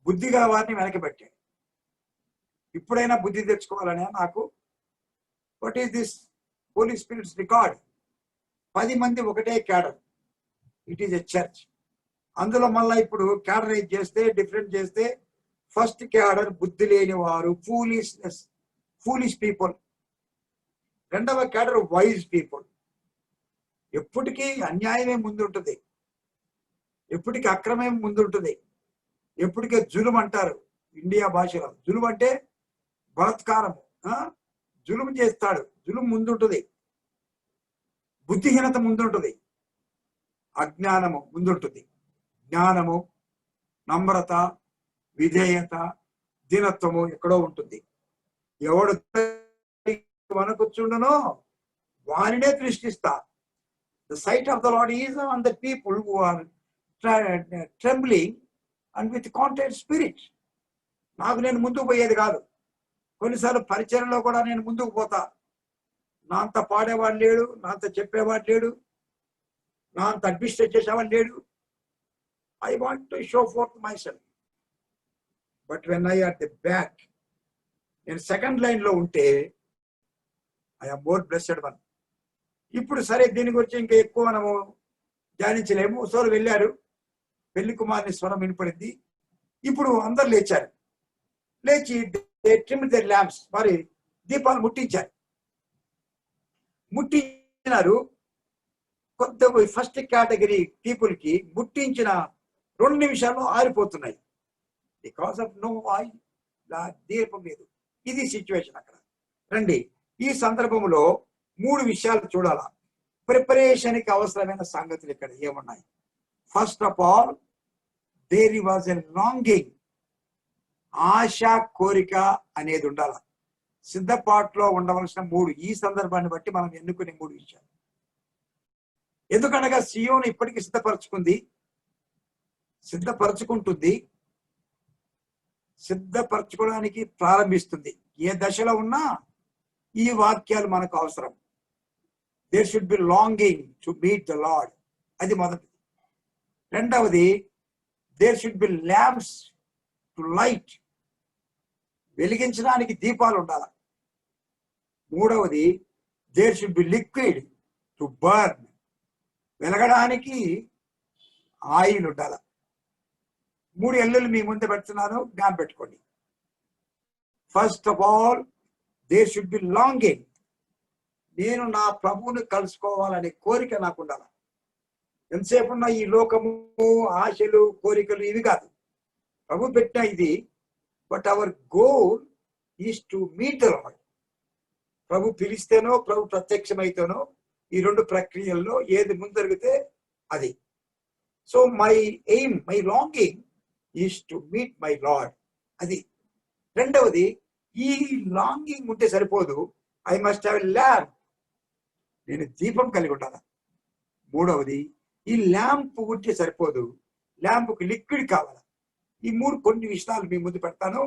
బుద్ధి గల వారిని వెనక పెట్టాడు. ఇప్పుడైనా బుద్ధి తెచ్చుకోవాలనే నాకు. What is this Holy Spirit's record? 10 మంది ఒకటే cadre. It is a church. అందులో మళ్ళీ ఇప్పుడు క్యాడరైజ్ చేస్తే, డిఫరెంట్ చేస్తే, ఫస్ట్ క్యాడర్ బుద్ధి లేని వారు, ఫూలిష్ పీపుల్. రెండవ క్యాడర్ వైజ్ పీపుల్. ఎప్పటికీ అన్యాయమే ముందుంటుంది, ఎప్పటికీ అక్రమే ముందుంటుంది, ఎప్పటికే జులుం అంటారు ఇండియా భాషలో. జులుం అంటే బలాత్కారం, జులుం చేస్తాడు, జులుం ముందుంటుంది. బుద్ధిహీనత ముందుంటుంది, అజ్ఞానము ముందుంటుంది. జ్ఞానము, నమ్రత, విధేయత, దీనత్వము ఎక్కడో ఉంటుంది. ఎవడు వనకొచ్చుండునో వారినే దృష్టిస్తా. The sight of the Lord is on the people who are trembling and with contrite spirit. నాకు నేను ముందుకు పోయేది కాదు. కొన్నిసార్లు పరిచయంలో కూడా నేను ముందుకు పోతా. నా అంత పాడేవాడు లేడు, నా అంత చెప్పేవాడు లేడు, నా అంత అడ్మినిస్ట్రేట్ చేసేవాడు లేడు. I want to show forth myself. But when I at the back, నేను సెకండ్ లైన్ లో ఉంటే I am more blessed one. ఇప్పుడు సరే, దీని గురించి ఇంకా ఎక్కువ మనము ధ్యానించలేము. సోలు వెళ్ళారు, పెళ్లి కుమారుని స్వరం వినపడింది. ఇప్పుడు అందరు లేచారు. లేచి ట్రిమ్ దేర్ ల్యాంప్స్, మరి దీపాలు ముట్టించారు. ముట్టించినారు. కొంత ఫస్ట్ కేటగిరీ పీపుల్ కి ముట్టించిన 2 నిమిషాల్లో ఆరిపోతున్నాయి. బికాస్ ఆఫ్ నో ఆయిల్, దీపం లేదు. ఇది సిచ్యువేషన్ అక్కడ. రండి, ఈ సందర్భంలో 3 విషయాలు చూడాలా. ప్రిపరేషన్ కి అవసరమైన సంగతులు ఇక్కడ ఏమున్నాయి? First of all, there was a longing, ఆశ, కోరిక అనేది ఉండాల. సిద్ధపాటులో ఉండవలసిన 3, ఈ సందర్భాన్ని బట్టి మనం ఎన్నుకునే 3 విషయాలు. ఎందుకనగా సియోను ఇప్పటికీ సిద్ధపరచుకుంటుంది, సిద్ధపరచుకోవడానికి ప్రారంభిస్తుంది. ఏ దశలో ఉన్నా ఈ వాక్యాలు మనకు అవసరం. There should be longing to meet the lord, అది మొదటిది. రెండవది, there should be lamps to light, వెలిగించడానికి దీపాలు ఉండాలి. మూడవది, there should be liquid to burn, వెలగడానికి ఆయిల్ ఉండాలి. 3 ఎల్లులు మీ ముందు పెడుతున్నాను, జ్ఞాపకం పెట్టుకోండి. First of all, there should be longing, నేను నా ప్రభువుని కలుసుకోవాలనే కోరిక నాకు ఉండాలి. ఎంతసేపు ఉన్న ఈ లోకము, ఆశలు, కోరికలు ఇవి కాదు, ప్రభు పెట్టిన ఇది. But our goal is to meet the lord. ప్రభు పిలిస్తేనో, ప్రభు ప్రత్యక్షమైతేనో, ఈ 2 ప్రక్రియల్లో ఏది ముందు జరిగితే అది. So my aim, my longing is to meet my lord, అది. రెండవది, ఈ లాంగింగ్ ఉంటే సరిపోదు, I must have a lamp, నేను దీపం కలిగి ఉండాలి. మూడవది, ఈ ల్యాంప్ ఉంటే సరిపోదు, ల్యాంప్కి లిక్విడ్ కావాలి. ఈ 3 కొన్ని విషయాలు మీ ముందు పెడతాను,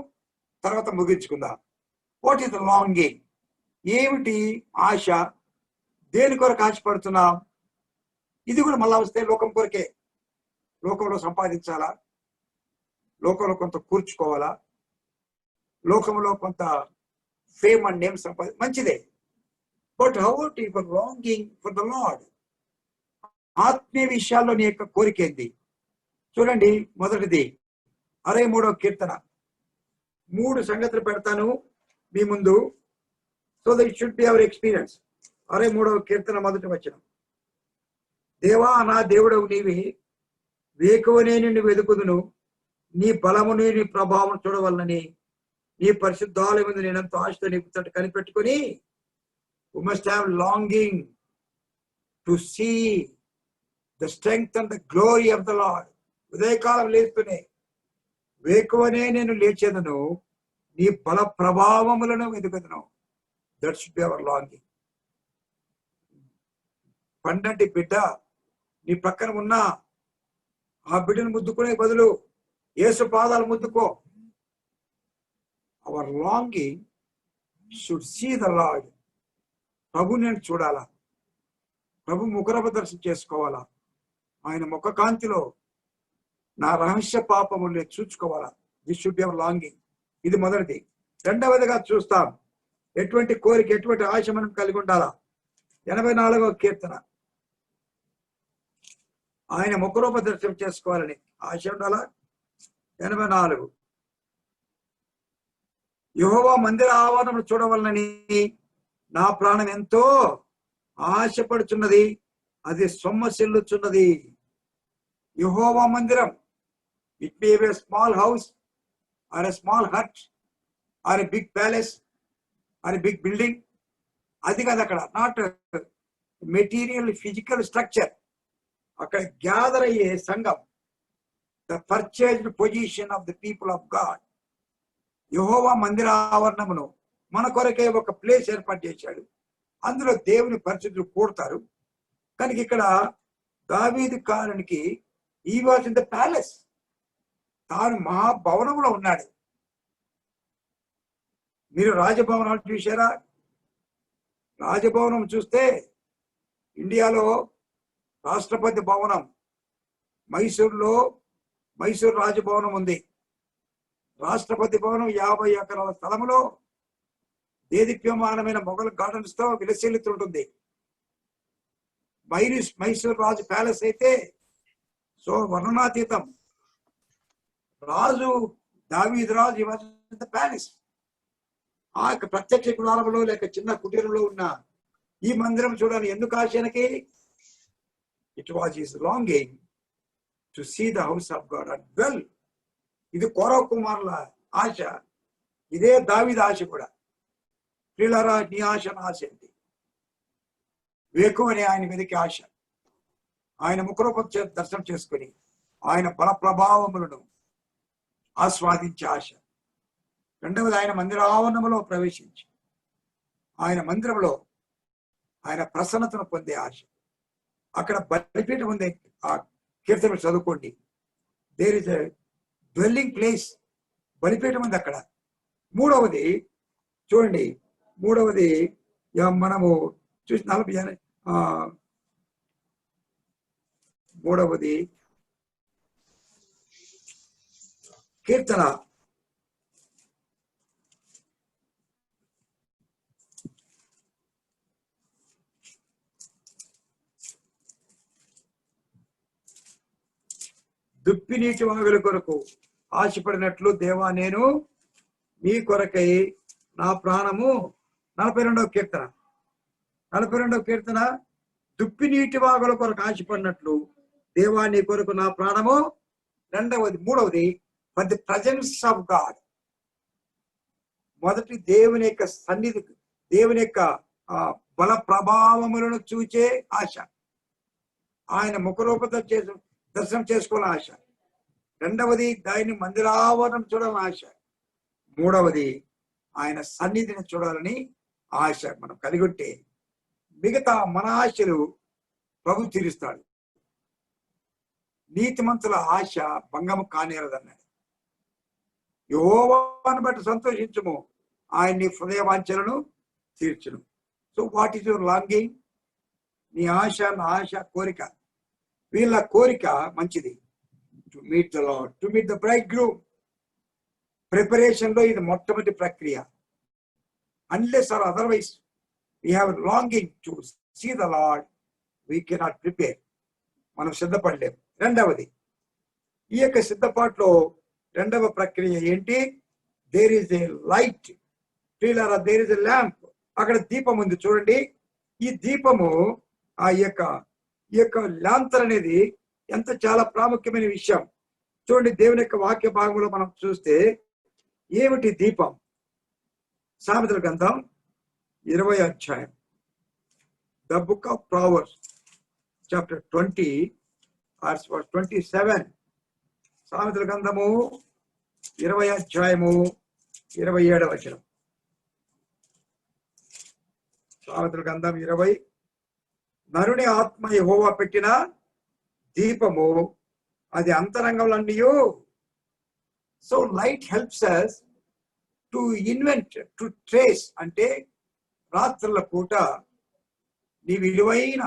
తర్వాత ముగించుకుందాం. What is the longing? ఏమిటి ఆశ? దేని కొరకు ఆశపడుతున్నాం? ఇది కూడా మళ్ళా వస్తే లోకం కొరకే. లోకంలో సంపాదించాలా, లోకంలో కొంత కూర్చుకోవాలా, లోకంలో కొంత ఫేమ్ అండ్ నేమ్ మంచిదే. But how about your longing for the lord? ఆత్మీయ విషయాల్లో నీ యొక్క కోరిక ఏంది? చూడండి, మొదటిది 63వ కీర్తన. 3 సంగతులు పెడతాను మీ ముందు, so that it should be our experience. 63వ కీర్తన మొదటి వచనం. దేవా, నా దేవుడవు నీవే, వేకువనే నిన్ను వెతుకుదును, నీ బలమును, నీ ప్రభావం చూడవలనని, నీ పరిశుద్ధాలయం ముందు నేనంత ఆశతో నీకు కనిపెట్టుకొని, we must have longing to see the strength and the glory of the Lord. ఉదయకాలం లేస్తూనే, వేకువనే నేను లేచేదను, నీ బల ప్రభావములను వెతుకుదును. That should be our longing. పండంటి బిడ్డ నీ పక్కన ఉన్నా ఆ బిడ్డను ముద్దుకునే బదులు యేసు పాదాలు ముద్దుకో. Our longing should see the lord. ప్రభు నేను చూడాలా, ప్రభు ముఖరూప దర్శనం చేసుకోవాలా, ఆయన ముఖ కాంతిలో నా రహస్య పాపములు నేను చూసుకోవాలా. This should be our longing. ఇది మొదటిది. రెండవదిగా చూస్తాం, ఎటువంటి కోరిక, ఎటువంటి ఆశ మనం కలిగి ఉండాలా. 84వ కీర్తన. ఆయన ముఖరూప దర్శనం చేసుకోవాలని ఆశ ఉండాలా. 84. యెహోవా మందిర ఆవరణను చూడవలనని నా ప్రాణం ఎంతో ఆశపడుచున్నది, అది సొమ్మసిల్లుచున్నది. యెహోవా మందిరం, it may be a small house or a small hut or a big palace or a big building, అది కాదు అక్కడ. Not material, physical structure. అక్కడ గ్యాదర్ అయ్యే సంఘం, the purchased position of the people of God. Yehovah మందిర ఆవరణమును మన కొరకే ఒక ప్లేస్ ఏర్పాటు చేశాడు, అందులో దేవుని పరిశుద్ధులు కూడతారు. కనుక ఇక్కడ దావీదు కారునికి ఈ వాజ్ ఇన్ ద ప్యాలెస్, తాను మహాభవనంలో ఉన్నాడు. మీరు రాజభవనాలు చూసారా? రాజభవనం చూస్తే ఇండియాలో రాష్ట్రపతి భవనం, మైసూరులో మైసూరు రాజభవనం ఉంది. రాష్ట్రపతి భవనం 50 ఎకరాల స్థలంలో దేదీప్యమానమైన మొఘల్ గార్డెన్స్ తో విలసిల్లుతుంటుంది. మైసూరు రాజు ప్యాలెస్ అయితే సో వర్ణనాతీతం, రాజు దావీదు రాజు ఈ వాజ్ ద ప్యాలెస్. ఆ యొక్క ప్రత్యక్ష గుడారంలో లేక చిన్న కుటీరంలో ఉన్న ఈ మందిరం చూడాలని ఎందుకు ఆశనకి? It was his longing to see the house of God and well. ఇది కోరవ కుమారుల ఆశ, ఇదే దావీదు ఆశ కూడా. ప్రియులారా, నీ ఆశ నా ఆశ ఏంటి? వేకువని ఆయన మీదకి ఆశ, ఆయన ముఖరూపం దర్శనం చేసుకుని ఆయన బల ప్రభావములను ఆస్వాదించే ఆశ. రెండవది, ఆయన మందిరావరణములో ప్రవేశించి ఆయన మందిరంలో ఆయన ప్రసన్నతను పొందే ఆశ. అక్కడ బలిపీఠం ఉంది, ఆ కీర్తన చదువుకోండి. There is a dwelling place, బలిపీఠం ఉంది అక్కడ. మూడవది చూడండి, మూడవది మనము చూసి 40 మూడవది కీర్తన 2 దుప్పినీటి వాగుల కొరకు ఆశపడినట్లు దేవా నేను మీ కొరకై నా ప్రాణము. 42వ కీర్తన 42వ కీర్తన, దుప్పినీటి వాగుల కొరకు ఆశపడినట్లు దేవా నీ కొరకు నా ప్రాణము. మూడవది for the presence of God. మొదటి దేవుని యొక్క సన్నిధి, దేవుని యొక్క బల ప్రభావములను చూచే ఆశ, ఆయన ముఖరూప దర్శనం చేసుకోవాలని ఆశ. రెండవది దాని మందిరావరణం చూడాలని ఆశ. మూడవది ఆయన సన్నిధిని చూడాలని ఆశ. మనం కలిగి ఉంటే మిగతా మన ఆశలు ప్రభు తీరుస్తాడు. నీతిమంతుల ఆశ భంగము కానేరదన్నాడు. యెహోవాను బట్టి సంతోషించుము, ఆయన నీ హృదయ వాంఛలను తీర్చును. So what is your longing? నీ ఆశ, నా ఆశ, కోరిక. వీళ్ళ కోరిక మంచిది, to meet the lord, to meet the braid groom. Preparation లో ఇది మొట్టమొదటి ప్రక్రియ. Unless or otherwise we have longing to see the Lord, we cannot prepare. మనం సిద్ధపడలేం. రెండవది, ఈ యొక్క సిద్ధపాటులో రెండవ ప్రక్రియ ఏంటి? There is a light. ప్రియులారా, దేర్ ఈజ్ ఎ ల్యాంప్. అక్కడ దీపం ఉంది చూడండి. ఈ దీపము ఈ యొక్క లాంతర్ అనేది ఎంత చాలా ప్రాముఖ్యమైన విషయం. చూడండి, దేవుని యొక్క వాక్య భాగంలో మనం చూస్తే ఏమిటి దీపం? సామెతల గ్రంథం 20వ అధ్యాయం, the book of Proverbs chapter 20 verse 27. సామెతల గ్రంథము 20వ అధ్యాయము 27వ వచనం. సామెతల గ్రంథం 20. నరుని ఆత్మ యెహోవా పెట్టిన దీపము, అది అంతరంగంలో. So light helps us to invent, to trace. అంటే రాత్రుల పూట నీ విలువైన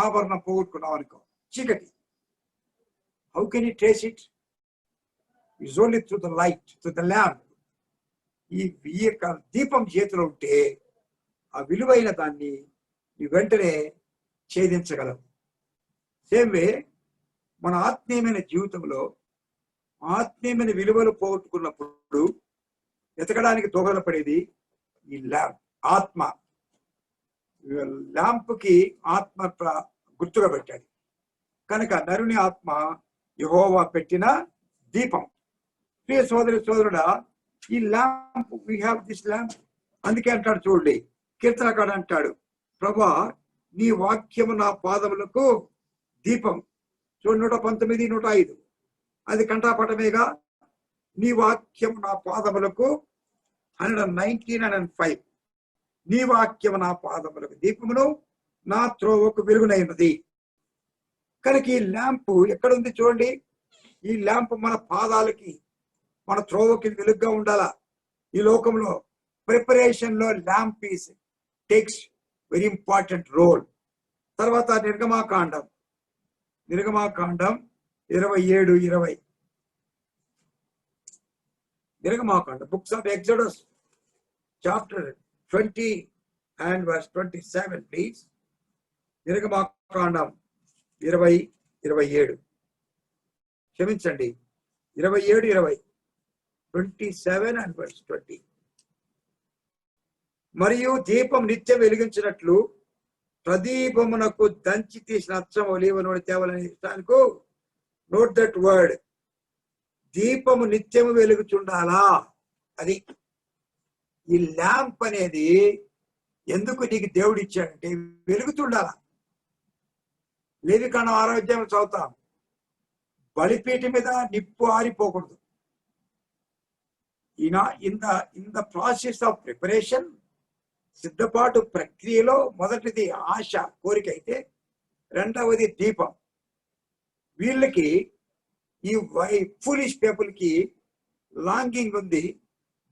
ఆభరణం పోగొట్టుకున్నావు అనుకో, చీకటి. How can you trace it? It's only through the light, through the lamp. ఈ యొక్క దీపం చేతిలో ఉంటే ఆ విలువైన దాన్ని నీ వెంటనే ఛేదించగలవు. సేమ్ వే మన ఆత్మీయమైన జీవితంలో ఆత్మీయమైన విలువలు పోగొట్టుకున్నప్పుడు వెతకడానికి దోహదపడేది ఈ ల్యాంప్, ఆత్మ. ల్యాంప్ కి ఆత్మ గుర్తుగా పెట్టాడు కనుక నరుని ఆత్మ యెహోవా పెట్టిన దీపం. ప్రియ సోదరి సోదరుడా, ఈ lamp, we have this lamp. అందుకే అంటాడు చూడండి, కీర్తనకాడు అంటాడు, ప్రభా నీ వాక్యము నా పాదములకు దీపం. చూడండి 119, 105. అది కంఠాపటమేగా. నీ వాక్యము నా పాదములకు 119, 105. నీ వాక్యము నా పాదములకు దీపమును, నా త్రోవకు వెలుగునైనది. కనుక ఈ ల్యాంపు ఎక్కడుంది చూడండి. ఈ ల్యాంప్ మన పాదాలకి, మన త్రోవకి వెలుగుగా ఉండాలా. ఈ లోకంలో ప్రిపరేషన్ లో lamp is takes very important role. తర్వాత నిర్గమాకాండం 27, 20. నిర్గమాకాండం, books of Exodus chapter 20 and verse 27, please. నిర్గమాకాండం 20, 27. క్షమించండి, 27, 27 and verse 20. మరియు దీపం నిత్యం వెలిగించినట్లు ప్రదీపమునకు దంచి తీసిన అచ్చం ఒలీవ నూనె తేవాలని ఇష్టానికి. నోట్ దట్ వర్డ్, దీపము నిత్యము వెలుగుచుండాలా. అది ఈ ల్యాంప్ అనేది ఎందుకు నీకు దేవుడు ఇచ్చాడంటే వెలుగుతుండాలా. లేవికాండం 6వ అధ్యాయం చదువుతాం, బలిపీఠం మీద నిప్పు ఆరిపోకూడదు. In the process of preparation, సిద్ధపాటు ప్రక్రియలో మొదటిది ఆశ, కోరిక అయితే రెండవది దీపం. వీళ్ళకి ఈ ఫూలిష్ పీపుల్కి లాంగింగ్ ఉంది,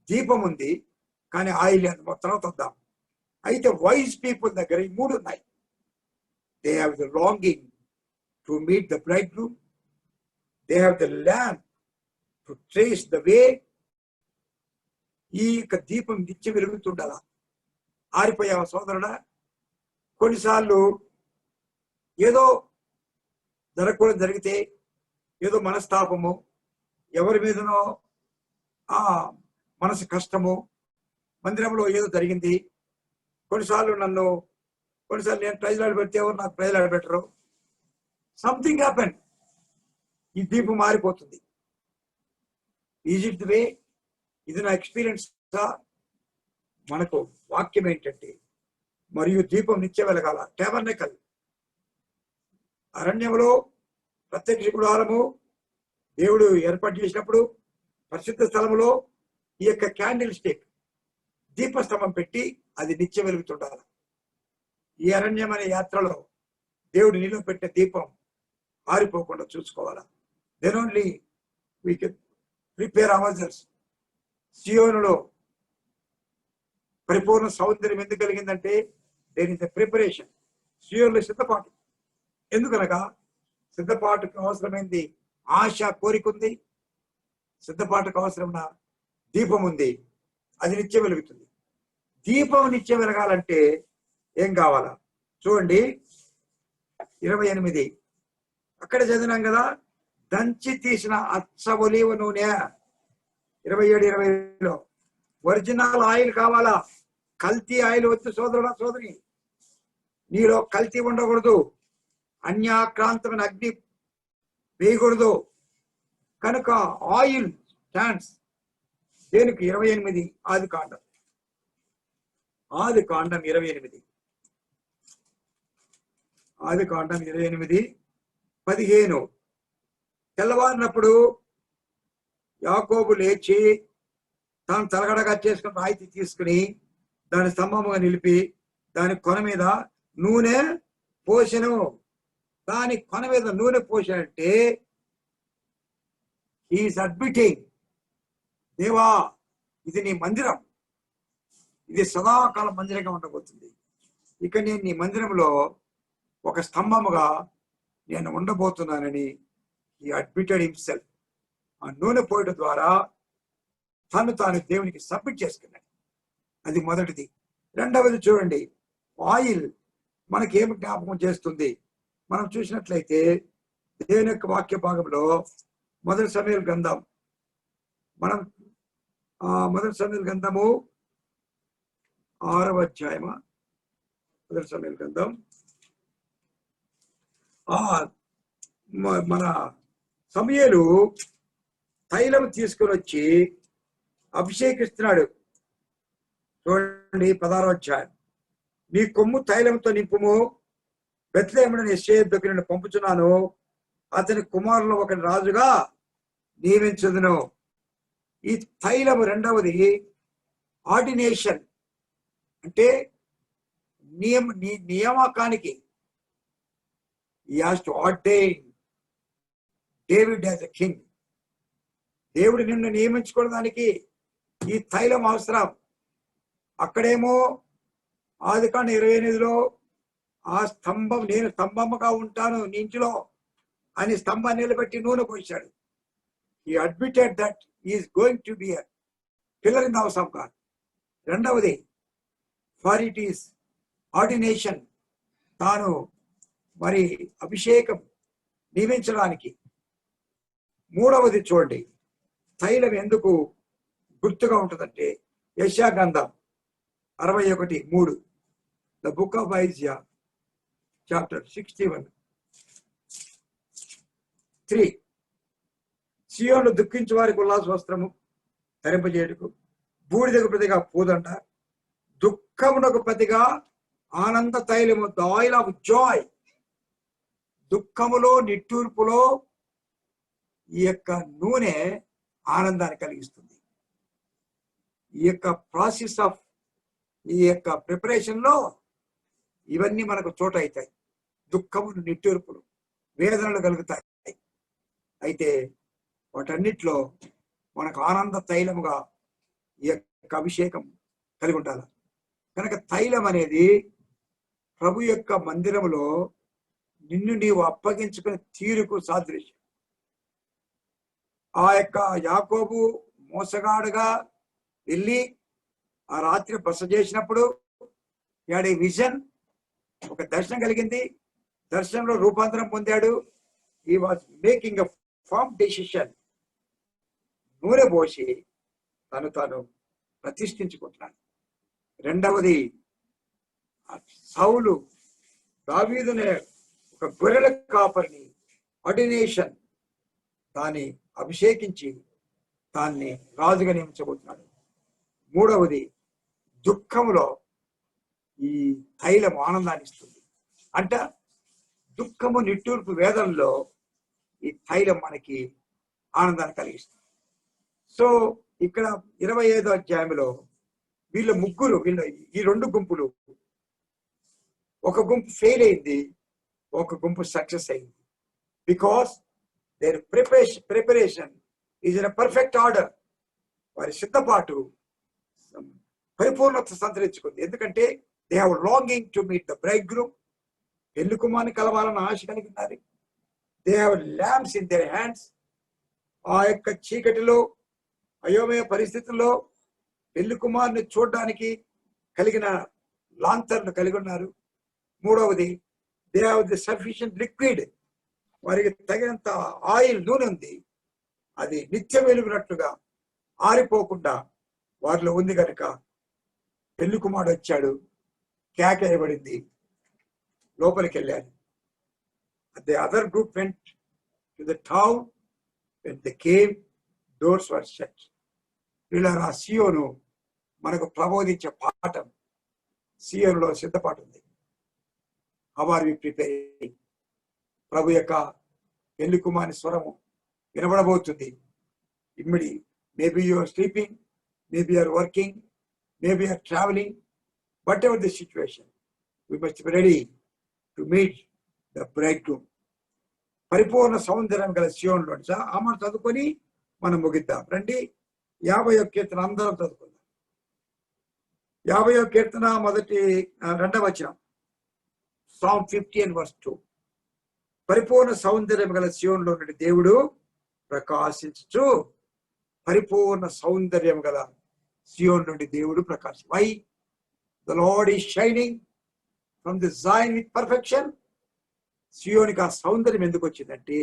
దీపం ఉంది, కానీ ఆయిల్ తర్వాత వద్దాం. అయితే వైజ్ పీపుల్ దగ్గర ఈ 3 ఉన్నాయి. They have the longing to meet the bridegroom, they have the lamp to trace the way. ఈ యొక్క దీపం నిత్యం వెలుగుతుండాలా. ఆరిపోయావా సోదరుడా? కొన్నిసార్లు ఏదో జరగకూడదు జరిగితే, ఏదో మనస్తాపము, ఎవరి మీదనో మనసు కష్టము, మందిరంలో ఏదో జరిగింది. కొన్నిసార్లు నేను ప్రైజ్లాడు పెడితే ఎవరు నాకు ప్రైజ్లాడు పెట్టరు. సంథింగ్ హ్యాపెన్, ఈ దీపం మారిపోతుంది. Is it the way? ఇది నా ఎక్స్పీరియన్స్. మనకు వాక్యం ఏంటంటే, మరియు దీపం నిత్యం వెలగాల. టెబర్నకల్ అరణ్యంలో ప్రత్యక్ష గుడారము దేవుడు ఏర్పాటు చేసినప్పుడు పరిశుద్ధ స్థలములో ఈ యొక్క క్యాండిల్ స్టిక్ దీపస్తంభం పెట్టి అది నిత్యం వెలుగుతుండాలి. ఈ అరణ్యం అనే యాత్రలో దేవుడు నీలో పెట్టే దీపం ఆరిపోకుండా చూసుకోవాలా. Then only we can prepare ourselves. సియోనులో పరిపూర్ణ సౌందర్యం ఎందుకు కలిగిందంటే దేర్ ఇస్ ద ప్రిపరేషన్. సియోనులో సిద్ధపాటు. ఎందుకనగా సిద్ధపాటుకు అవసరమైంది ఆశ, కోరిక ఉంది. సిద్ధపాటుకు అవసరమైన దీపం ఉంది, అది నిత్యం వెలుగుతుంది. దీపం నిత్యం వెలగాలంటే ఏం కావాలా చూడండి. 28 అక్కడ చదివినాం కదా, దంచి తీసిన అచ్చ ఒలీవ నూనె. 27, 20లో ఒరిజినల్ ఆయిల్ కావాలా. కల్తీ ఆయిల్ వద్దు సోదరుడా, సోదరి. నీలో కల్తీ ఉండకూడదు, అన్యాక్రాంతమైన అగ్ని వేయకూడదు. కనుక ఆయిల్ స్టాండ్స్ దేనికి? 28 ఆదికాండం 28, ఆదికాండం 28:15. తెల్లవారినప్పుడు యాకోబు లేచి తాను తలగడగా చేసుకుని రాయితీ తీసుకుని దాని స్తంభముగా నిలిపి దాని కొన మీద నూనె పోసెను. దాని కొన మీద నూనె పోసాడంటే హీఈస్ అడ్మిటింగ్, దేవా ఇది నీ మందిరం, ఇది సదాకాల మందిరంగా ఉండబోతుంది. ఇక నేను నీ మందిరంలో ఒక స్తంభముగా నేను ఉండబోతున్నానని ఈ అడ్మిటెడ్ హిమ్సెల్ఫ్. ఆ నూనె పోయడం ద్వారా తాను దేవునికి సబ్మిట్ చేసుకున్నాడు. అది మొదటిది. రెండవది చూడండి, ఆయిల్ మనకి ఏమి జ్ఞాపకం చేస్తుంది? మనం చూసినట్లయితే దేవుని యొక్క వాక్య భాగంలో మొదటి సమూయేలు గ్రంథం, మొదటి సమూయేలు గ్రంథము 6వ అధ్యాయమా, మొదటి సమూయేలు గ్రంథం మన సమూయేలు తైలం తీసుకుని వచ్చి అభిషేకిస్తున్నాడు. చూడండి 16వ అధ్యాయం. నీ కొమ్ము తైలంతో నింపుము, బెత్లెహేమున యెష్షయి యొద్దకు నిన్ను పంపుచున్నాను, అతని కుమారులు ఒకని రాజుగా నియమించుదును. ఈ తైలము రెండవది ఆర్డినేషన్, అంటే నియామకానికి. He has to ordain David as a king. దేవుడు నిన్ను నియమించుకోవడానికి ఈ తైలం అవసరం. అక్కడేమో ఆదికాండం 28లో ఆ స్తంభం, నేను స్తంభముగా ఉంటాను నీ ఇంటిలో అని స్తంభాన్ని నిలబెట్టి నూనె పోసాడు. He admitted that he is going to be a pillar in the house of God. రెండవది for it is ordination, తాను మరి అభిషేకం నియమించడానికి. మూడవది చూడండి, తైలం ఎందుకు గుర్తుగా ఉంటుందంటే యెషయా గ్రంథం 61:3, the book of Isaiah chapter 61:3. సియోను దుఃఖించు వారికి ఉల్లాస వస్త్రము ధరింపజేయుటకు, బూడిదకు ప్రతిగా పూదండ, దుఃఖమునకు ప్రతిగా ఆనంద తైలము, ద ఆయిల్ ఆఫ్ జాయ్. దుఃఖములో నిట్టూర్పులో ఈ యొక్క నూనె ఆనందాన్ని కలిగిస్తుంది. ఈ యొక్క ప్రాసెస్ ఆఫ్ ఈ యొక్క ప్రిపరేషన్ లో ఇవన్నీ మనకు చోట అవుతాయి. దుఃఖములు, నిట్టూర్పులు, వేదనలు కలుగుతాయి. అయితే వాటన్నిటిలో మనకు ఆనంద తైలముగా ఈ యొక్క అభిషేకం కలిగి ఉండాలి. కనుక తైలం అనేది ప్రభు యొక్క మందిరములో నిన్ను నీవు అప్పగించుకునే తీరుకు సాదృశ్యం. ఆ యొక్క యాకోబు మోసగాడుగా వెళ్ళి ఆ రాత్రి బస చేసినప్పుడు వాడి విజన్, ఒక దర్శనం కలిగింది. దర్శనంలో రూపాంతరం పొందాడు. He was making a firm decision. నూనె పోసి తాను ప్రతిష్ఠించుకుంటున్నాడు. రెండవది, సౌలు దావీదునే ఒక గొర్రెల కాపరిని ఆర్డినేషన్, దాన్ని అభిషేకించి దాన్ని రాజుగా నియమించబోతున్నాడు. మూడవది, దుఃఖంలో ఈ తైలం ఆనందాన్ని ఇస్తుంది. అంటే దుఃఖము, నిట్టూర్పు, వేదనలో ఈ తైలం మనకి ఆనందాన్ని కలిగిస్తుంది. సో ఇక్కడ 25వ అధ్యాయంలో వీళ్ళ ఈ రెండు గుంపులు, ఒక గుంపు ఫెయిల్ అయింది, ఒక గుంపు సక్సెస్ అయింది. Because their preparation is in perfect order. వారి సిద్ధపాటు పరిపూర్ణత సంతరించుకుంది. ఎందుకంటే they have longing to meet the braid groom. పెళ్లి కుమారుని కలవాలన్న ఆశ కలిగి ఉన్నారు. They have lamps in their hands. ఆ యొక్క చీకటిలో, అయోమయ పరిస్థితుల్లో పెళ్లి కుమారుని చూడడానికి కలిగిన లాంతర్లు కలిగి ఉన్నారు. మూడవది, they have the sufficient liquid. వారికి తగినంత ఆయిల్, నూనె ఉంది. అది నిత్య వెలుగునట్లుగా ఆరిపోకుండా వారిలో ఉంది కనుక పెళ్లి కుమారుడు వచ్చాడు, కేక వేయబడింది, లోపలికి వెళ్ళారు. The other group went to the town. when they came, doors were shut. వీళ్ళ సియోను మనకు ప్రబోధించే పాఠం, సియోనులో సిద్ధపాటు ఉంది. How are we preparing? ప్రభు యొక్క పెళ్లి కుమారుని స్వరము వినబడబోతుంది. ఇమ్మడి maybe you are sleeping, maybe you are working, maybe you are travelling, whatever the situation, we must be ready to meet the braid groom. పరిపూర్ణ సౌందర్యం గల సియోనులో ఆ మాట చదువుకొని మనం ముగిద్దాం. రండి, 50వ కీర్తన అందరం చదువుకుందాం. 50వ కీర్తన 2వ వచనం, Psalm 50:2. పరిపూర్ణ సౌందర్యం గల సియోనులో నుండి దేవుడు ప్రకాశించు. పరిపూర్ణ సౌందర్యం గల సియోను నుండి దేవుడు ప్రకాశం. Why the lord is shining from the Zion with perfection. సియోనికి ఆ సౌందర్యం ఎందుకు వచ్చిందంటే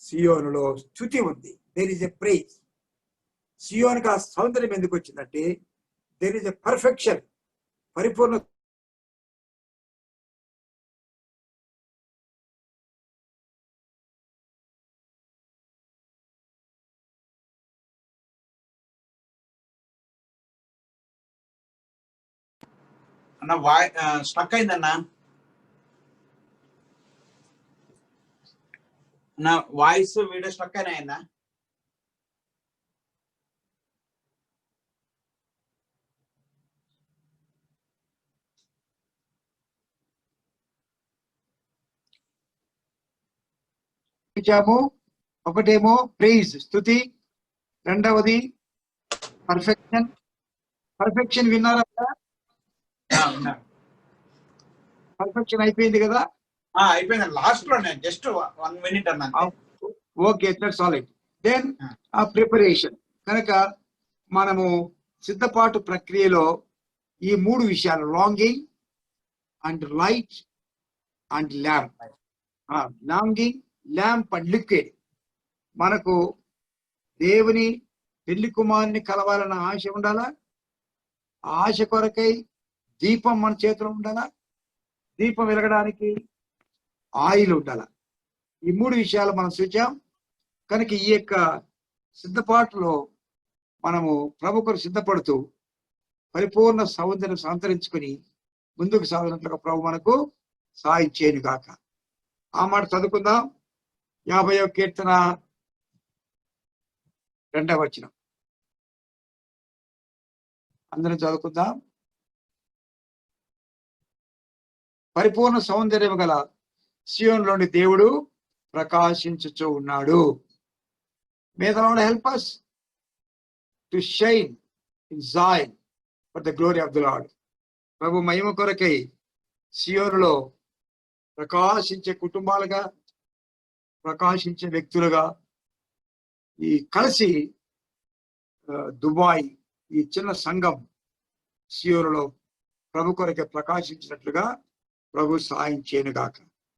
సియోనులో స్తుతి ఉంది. There is a praise. సియోనికి ఆ సౌందర్యం ఎందుకు వచ్చిందంటే దేర్ ఇస్ ఎ పర్ఫెక్షన్, పరిపూర్ణ. అన్న స్టక్ అయిందన్నా. నా వాయిస్ వీడియో స్టక్ అయినాయన్నా. ఒకటేమో ప్రైజ్, స్తుతి. రెండవది పర్ఫెక్షన్. పర్ఫెక్షన్ విన్నారా? పర్ఫెక్షన్ అయిపోయింది కదా? అయిపోయింది. లాస్ట్ లో నేను జస్ట్ 1 minute అన్నా. Okay, that's all right. Then ఆ ప్రిపరేషన్. కనుక మనము సిద్ధపాటు ప్రక్రియలో ఈ 3 విషయాలు, longing and light and lamp. Longing, lamp and liquid. మనకు దేవుని పెళ్లి కుమారుని కలవాలన్న ఆశ ఉండాలా? ఆ ఆశ కొరకై దీపం మన చేతిలో ఉండాలా? దీపం వెలగడానికి ఆయిల్ ఉండాలా? ఈ 3 విషయాలు మనం చూచాం. కనుక ఈ యొక్క సిద్ధపాటులో మనము ప్రభు కొరకు సిద్ధపడుతూ పరిపూర్ణ సౌందర్యం సంతరించుకుని ముందుకు సాగినట్లుగా ప్రభు మనకు సహాయం చేయను గాక. ఆ మాట చదువుకుందాం. 50వ కీర్తన 2వ వచనం. అందరం చదువుకుందాం. పరిపూర్ణ సౌందర్యం గల సియోనులోని దేవుడు ప్రకాశించుచూ ఉన్నాడు. May the Lord help us to shine in Zion for the glory of the Lord. ప్రభు మహిమ కొరకై సియోనులో ప్రకాశించే కుటుంబాలుగా, ప్రకాశించే వ్యక్తులుగా ఈ కలిసి దుబాయ్ ఈ చిన్న సంఘం సియోనులో ప్రభు కొరకే ప్రకాశించినట్లుగా ప్రభు సహాయం చేయనుగాక.